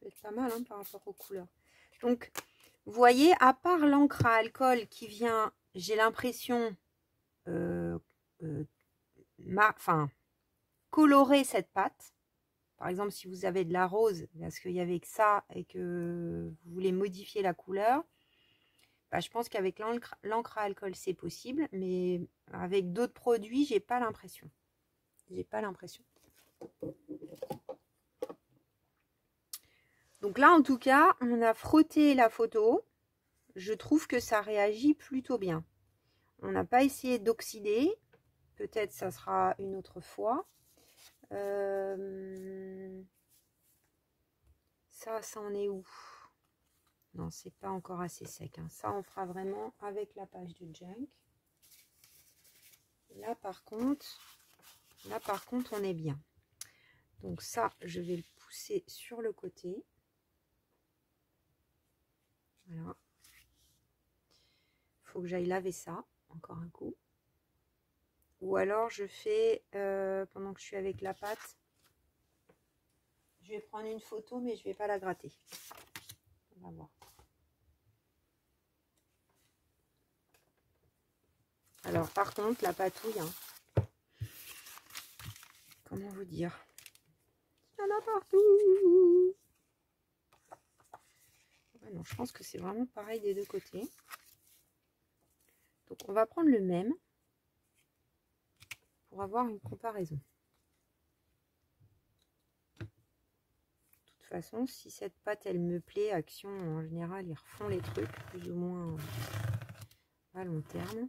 peut être pas mal hein, par rapport aux couleurs. Donc, vous voyez, à part l'encre à alcool qui vient, j'ai l'impression, colorer cette pâte. Par exemple, si vous avez de la rose, parce qu'il y avait que ça et que vous voulez modifier la couleur, bah, je pense qu'avec l'encre à alcool, c'est possible. Mais avec d'autres produits, j'ai pas l'impression. J'ai pas l'impression. Donc là, en tout cas, on a frotté la photo. Je trouve que ça réagit plutôt bien. On n'a pas essayé d'oxyder. Peut-être ça sera une autre fois. Ça en est où? Non, c'est pas encore assez sec. Hein. Ça, on fera vraiment avec la page de Junk. Là, par contre, on est bien. Donc ça, je vais le pousser sur le côté. Voilà. Il faut que j'aille laver ça, encore un coup. Ou alors, je fais, pendant que je suis avec la pâte, je vais prendre une photo, mais je ne vais pas la gratter. On va voir. Alors, par contre, la patouille, hein, comment vous dire? Il y en a partout. Ouais, non, je pense que c'est vraiment pareil des deux côtés. Donc, on va prendre le même pour avoir une comparaison. De toute façon, si cette pâte, elle me plaît, Action, en général, ils refont les trucs, plus ou moins à long terme.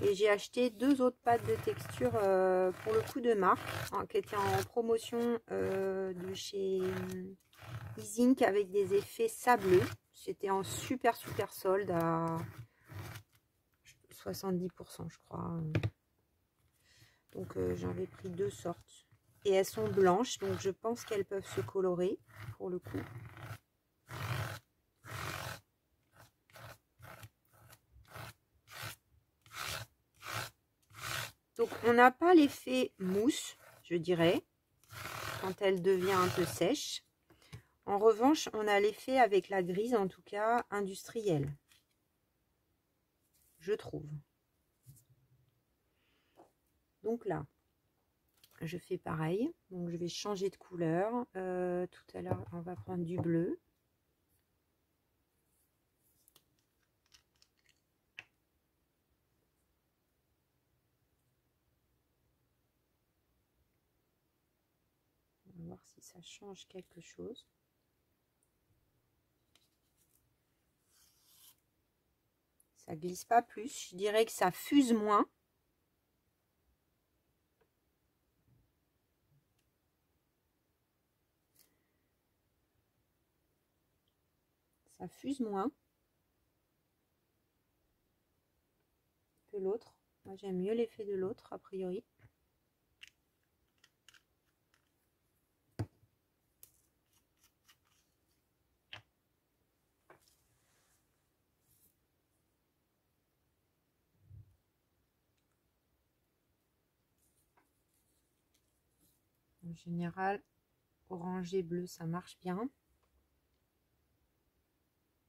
Et j'ai acheté 2 autres pâtes de texture pour le coup de marque, hein, qui étaient en promotion de chez Isink avec des effets sableux. C'était en super solde à 70% je crois. Donc j'en ai pris 2 sortes. Et elles sont blanches, donc je pense qu'elles peuvent se colorer pour le coup. Donc on n'a pas l'effet mousse, je dirais, quand elle devient un peu sèche. En revanche, on a l'effet avec la grise, en tout cas, industrielle. Je trouve. Donc là, je fais pareil. Donc je vais changer de couleur. Tout à l'heure, on va prendre du bleu. On va voir si ça change quelque chose. Ça glisse pas plus. Je dirais que ça fuse moins. Ça fuse moins que l'autre. Moi, j'aime mieux l'effet de l'autre, a priori. En général, orange et bleu, ça marche bien.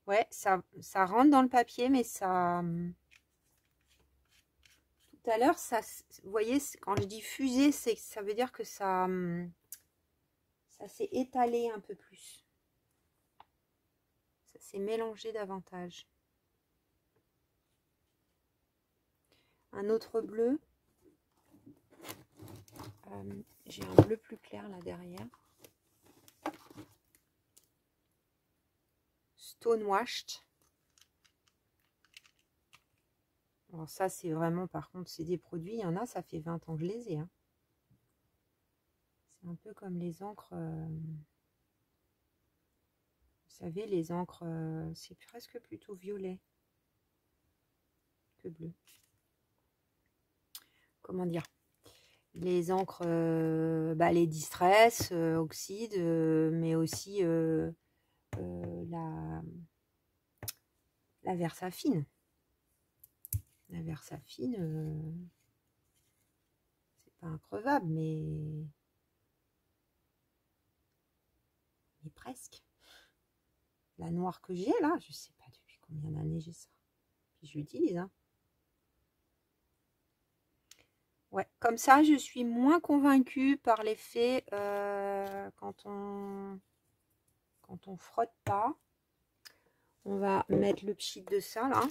Ouais, ça rentre dans le papier, mais ça... Tout à l'heure, ça, vous voyez, quand je dis fuser, c'est ça veut dire que ça ça s'est étalé un peu plus. Ça s'est mélangé davantage. Un autre bleu. J'ai un bleu plus clair là derrière. Stonewashed. Alors ça, c'est vraiment, par contre, c'est des produits, il y en a, ça fait 20 ans que je les ai. Hein. C'est un peu comme les encres, vous savez, les encres, c'est presque plutôt violet que bleu. Comment dire? Les encres, les Distress, Oxyde, mais aussi la Versafine. La Versafine, c'est pas increvable, mais presque. La noire que j'ai là, je sais pas depuis combien d'années j'ai ça. Puis je l'utilise. Hein. Ouais, comme ça, je suis moins convaincue par l'effet quand on frotte pas. On va mettre le pchit de ça là.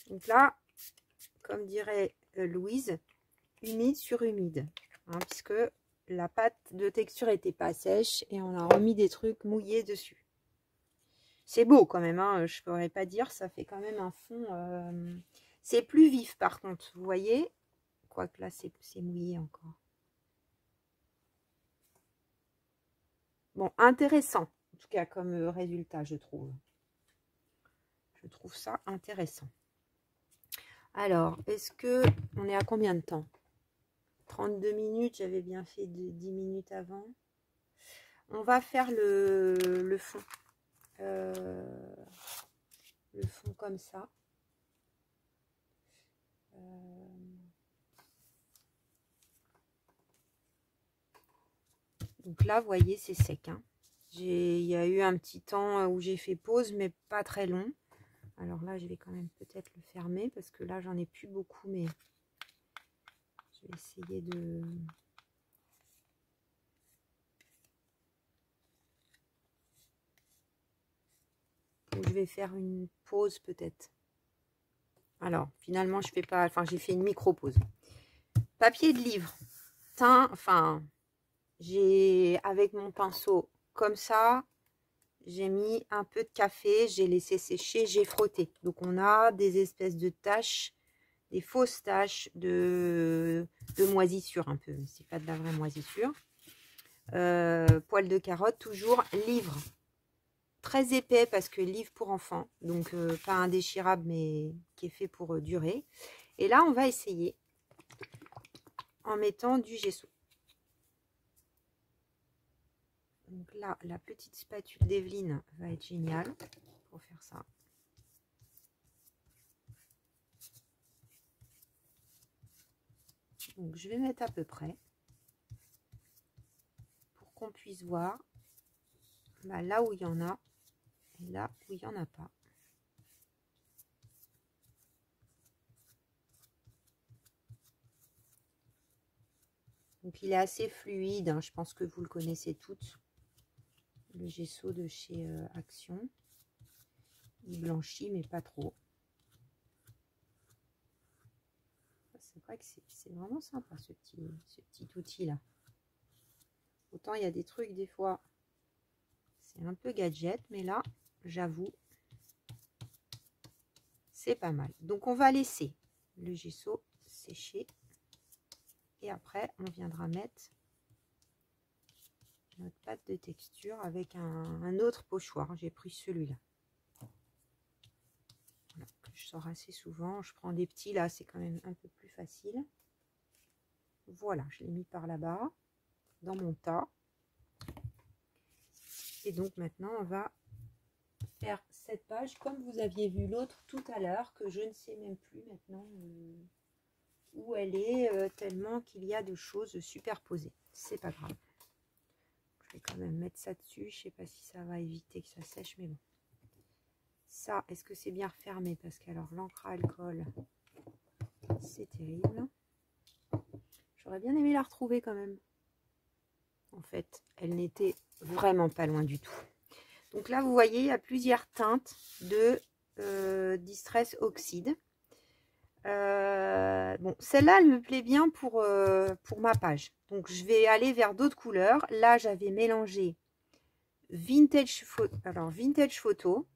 Donc là, comme dirait Louise, humide sur humide, hein, puisque la pâte de texture n'était pas sèche et on a remis des trucs mouillés dessus. C'est beau quand même, hein, je ne pourrais pas dire, ça fait quand même un fond. C'est plus vif par contre, vous voyez, quoique là c'est mouillé encore. Bon, intéressant, en tout cas comme résultat, je trouve. Je trouve ça intéressant. Alors, est-ce que on est à combien de temps? 32 minutes, j'avais bien fait 10 minutes avant. On va faire le fond. Le fond comme ça. Donc là, vous voyez, c'est sec. Hein. Il y a eu un petit temps où j'ai fait pause, mais pas très long. Alors là, je vais quand même peut-être le fermer parce que là, j'en ai plus beaucoup, mais je vais essayer de... Je vais faire une pause peut-être. Alors, finalement, je fais pas... Enfin, j'ai fait une micro-pause. Papier de livre. Teint, enfin, j'ai... Avec mon pinceau, comme ça, j'ai mis un peu de café, j'ai laissé sécher, j'ai frotté. Donc, on a des espèces de taches, des fausses taches de moisissure un peu. C'est pas de la vraie moisissure. Poil de carotte, toujours livre. Très épais parce que livre pour enfants, donc pas indéchirable mais qui est fait pour durer. Et là on va essayer en mettant du gesso. Donc là la petite spatule d'Evelyne va être géniale pour faire ça. Donc je vais mettre à peu près pour qu'on puisse voir là où il y en a et là où il n'y en a pas. Donc il est assez fluide, hein, je pense que vous le connaissez toutes. Le gesso de chez Action. Il blanchit mais pas trop. C'est vrai que c'est vraiment sympa ce petit outil là. Autant il y a des trucs des fois, c'est un peu gadget, mais là, j'avoue, c'est pas mal. Donc on va laisser le gesso sécher et après on viendra mettre notre pâte de texture avec un autre pochoir. J'ai pris celui-là. Voilà, que je sors assez souvent. Je prends des petits là, c'est quand même un peu plus facile. Voilà, je l'ai mis par là-bas dans mon tas. Et donc maintenant on va faire cette page comme vous aviez vu l'autre tout à l'heure, que je ne sais même plus maintenant où elle est, tellement qu'il y a de choses superposées. C'est pas grave. Je vais quand même mettre ça dessus. Je sais pas si ça va éviter que ça sèche, mais bon. Ça, est-ce que c'est bien refermé? Parce qu'alors l'encre à alcool, c'est terrible. J'aurais bien aimé la retrouver quand même. En fait, elle n'était vraiment pas loin du tout. Donc là, vous voyez, il y a plusieurs teintes de Distress Oxide. Bon, celle-là, elle me plaît bien pour ma page. Donc, je vais aller vers d'autres couleurs. Là, j'avais mélangé Vintage Photo. Alors, Vintage Photo.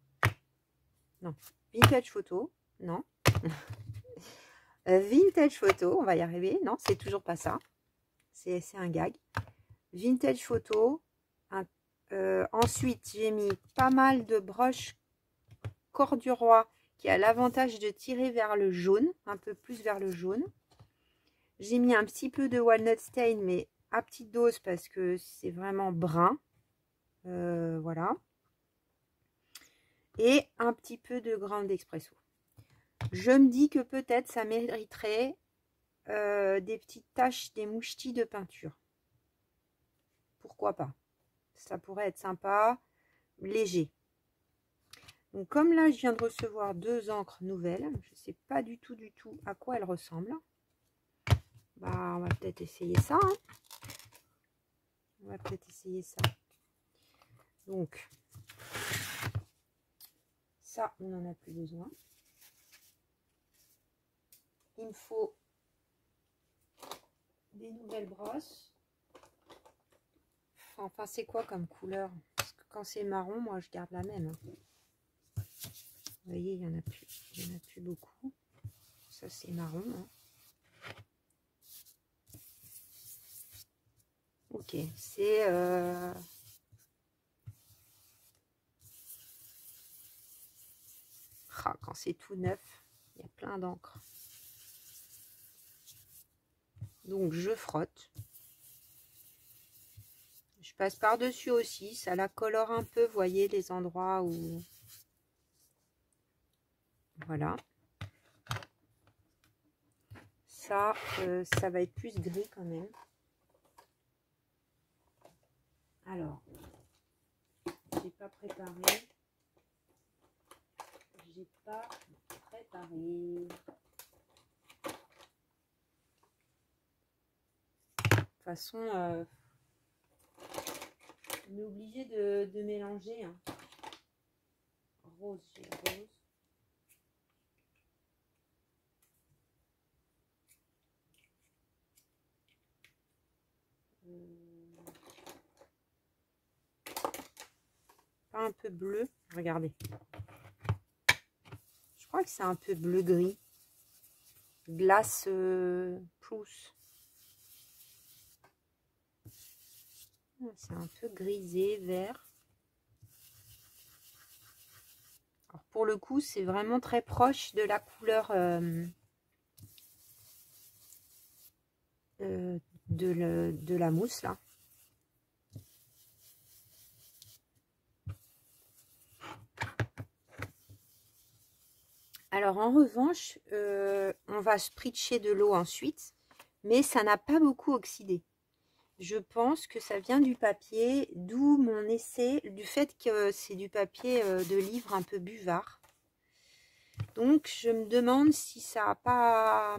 Non. Vintage Photo. Non. Vintage Photo. On va y arriver. Non, c'est toujours pas ça. C'est un gag. Vintage Photo. Ensuite, j'ai mis pas mal de broches Corduroy qui a l'avantage de tirer vers le jaune, un peu plus vers le jaune. J'ai mis un petit peu de Walnut Stain, mais à petite dose parce que c'est vraiment brun. Voilà. Et un petit peu de Ground Espresso. Je me dis que peut-être ça mériterait des petites taches, des mouchetis de peinture. Pourquoi pas? Ça pourrait être sympa, léger. Donc comme là, je viens de recevoir 2 encres nouvelles, je ne sais pas du tout à quoi elles ressemblent. Bah, on va peut-être essayer ça. Hein. On va peut-être essayer ça. Donc, ça, on n'en a plus besoin. Il me faut des nouvelles brosses. Enfin, c'est quoi comme couleur? Parce que quand c'est marron, moi, je garde la même. Hein. Vous voyez, il n'y en a plus. Il n'y en a plus beaucoup. Ça, c'est marron. Hein. Ok, c'est... Ah, quand c'est tout neuf, il y a plein d'encre. Donc, je frotte. Je passe par-dessus aussi. Ça la colore un peu, vous voyez, les endroits où... Voilà. Ça, ça va être plus gris quand même. Alors, j'ai pas préparé. J'ai pas préparé. De toute façon, on est obligé de mélanger. Hein. Rose, j'ai rose. Pas un peu bleu. Regardez. Je crois que c'est un peu bleu-gris. Glace plus. C'est un peu grisé, vert. Alors pour le coup, c'est vraiment très proche de la couleur de la mousse là. Alors en revanche, on va spritcher de l'eau ensuite, mais ça n'a pas beaucoup oxydé. Je pense que ça vient du papier, d'où mon essai, du fait que c'est du papier de livre un peu buvard. Donc je me demande si ça a pas,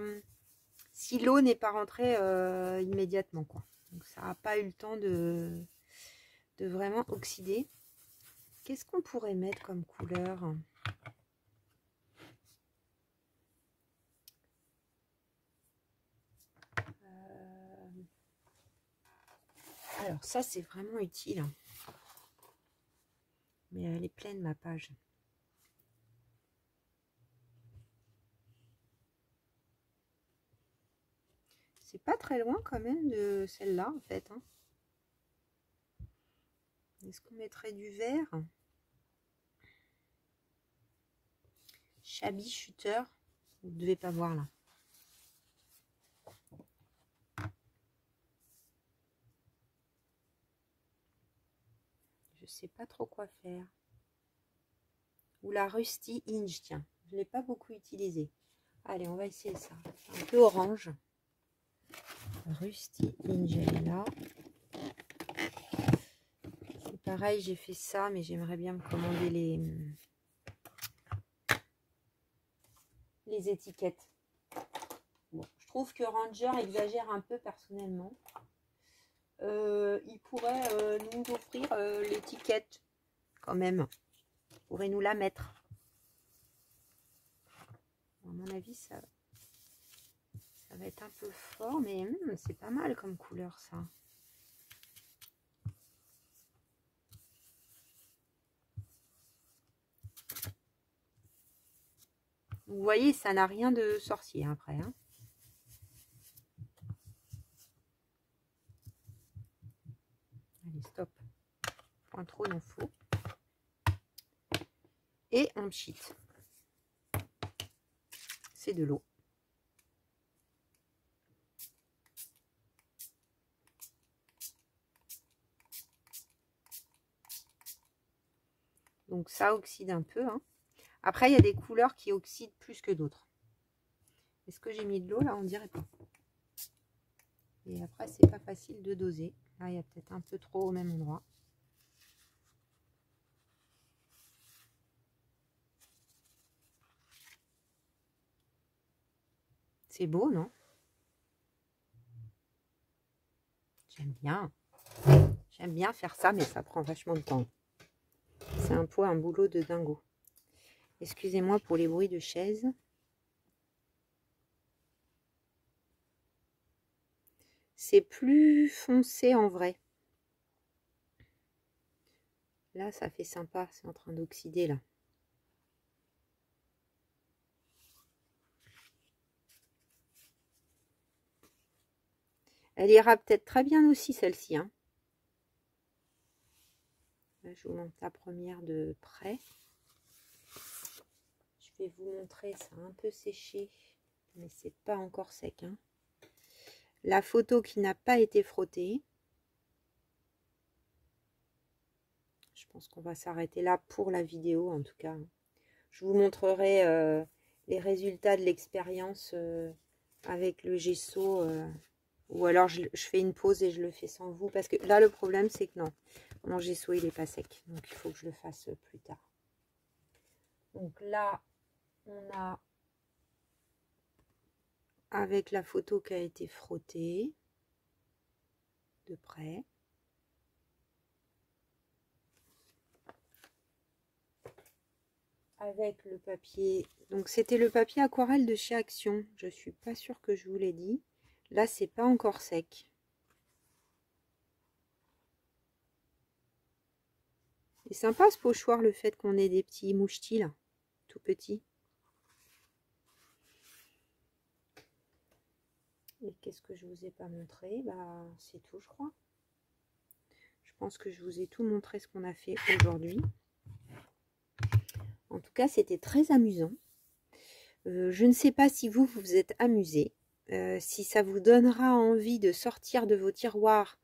si l'eau n'est pas rentrée immédiatement quoi. Donc ça n'a pas eu le temps de vraiment oxyder. Qu'est-ce qu'on pourrait mettre comme couleur ? Alors ça c'est vraiment utile. Mais elle est pleine ma page. C'est pas très loin quand même de celle-là en fait. Hein. Est-ce qu'on mettrait du vert? Shabby Shooter. Vous ne devez pas voir là. Je sais pas trop quoi faire. Ou la Rusty Inge, tiens. Je ne l'ai pas beaucoup utilisée. Allez, on va essayer ça. Un peu orange. Rusty Inge, elle est là. C'est pareil, j'ai fait ça, mais j'aimerais bien me commander les étiquettes. Bon, je trouve que Ranger exagère un peu personnellement. Il pourrait nous offrir l'étiquette quand même. Il pourrait nous la mettre. À mon avis, ça va être un peu fort, mais c'est pas mal comme couleur ça. Vous voyez, ça n'a rien de sorcier après. Hein. Allez, stop. Point trop non faux. Et on pchite. C'est de l'eau. Donc ça oxyde un peu. Hein. Après, il y a des couleurs qui oxydent plus que d'autres. Est-ce que j'ai mis de l'eau là? On dirait pas. Et après, c'est pas facile de doser. Là, il y a peut-être un peu trop au même endroit. C'est beau, non? J'aime bien. J'aime bien faire ça, mais ça prend vachement de temps. C'est un boulot de dingo. Excusez-moi pour les bruits de chaise. C'est plus foncé en vrai. Là, ça fait sympa. C'est en train d'oxyder, là. Elle ira peut-être très bien aussi, celle-ci. Hein. Là, je vous montre la première de près. Je vais vous montrer, ça a un peu séché, mais c'est pas encore sec. Hein. La photo qui n'a pas été frottée. Je pense qu'on va s'arrêter là pour la vidéo, en tout cas. Je vous montrerai les résultats de l'expérience avec le gesso. Ou alors je fais une pause et je le fais sans vous. Parce que là, le problème, c'est que non, mon gesso, il n'est pas sec. Donc, il faut que je le fasse plus tard. Donc là, on a, avec la photo qui a été frottée, de près. Avec le papier, donc c'était le papier aquarelle de chez Action. Je suis pas sûre que je vous l'ai dit. Là, c'est pas encore sec. C'est sympa ce pochoir, le fait qu'on ait des petits mouchetis là, tout petits. Et qu'est-ce que je vous ai pas montré? Bah, c'est tout, je crois. Je pense que je vous ai tout montré ce qu'on a fait aujourd'hui. En tout cas, c'était très amusant. Je ne sais pas si vous vous êtes amusé. Si ça vous donnera envie de sortir de vos tiroirs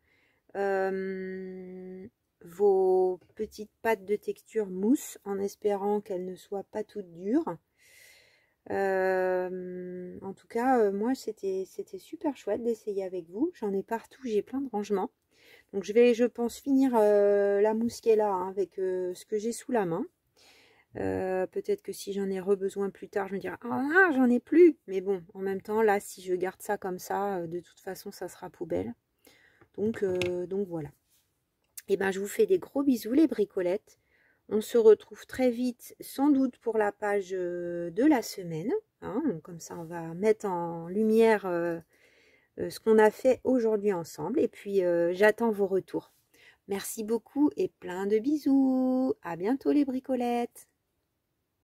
vos petites pâtes de texture mousse, en espérant qu'elles ne soient pas toutes dures. En tout cas, moi, c'était super chouette d'essayer avec vous. J'en ai partout, j'ai plein de rangements. Donc, je vais, je pense, finir la mousse qui est là hein, avec ce que j'ai sous la main. Peut-être que si j'en ai besoin plus tard, je me dirai ah j'en ai plus. Mais bon, en même temps, là, si je garde ça comme ça, de toute façon, ça sera poubelle. Donc voilà. Et ben, je vous fais des gros bisous, les bricolettes. On se retrouve très vite, sans doute pour la page de la semaine. Hein, comme ça, on va mettre en lumière ce qu'on a fait aujourd'hui ensemble. Et puis, j'attends vos retours. Merci beaucoup et plein de bisous. À bientôt, les bricolettes.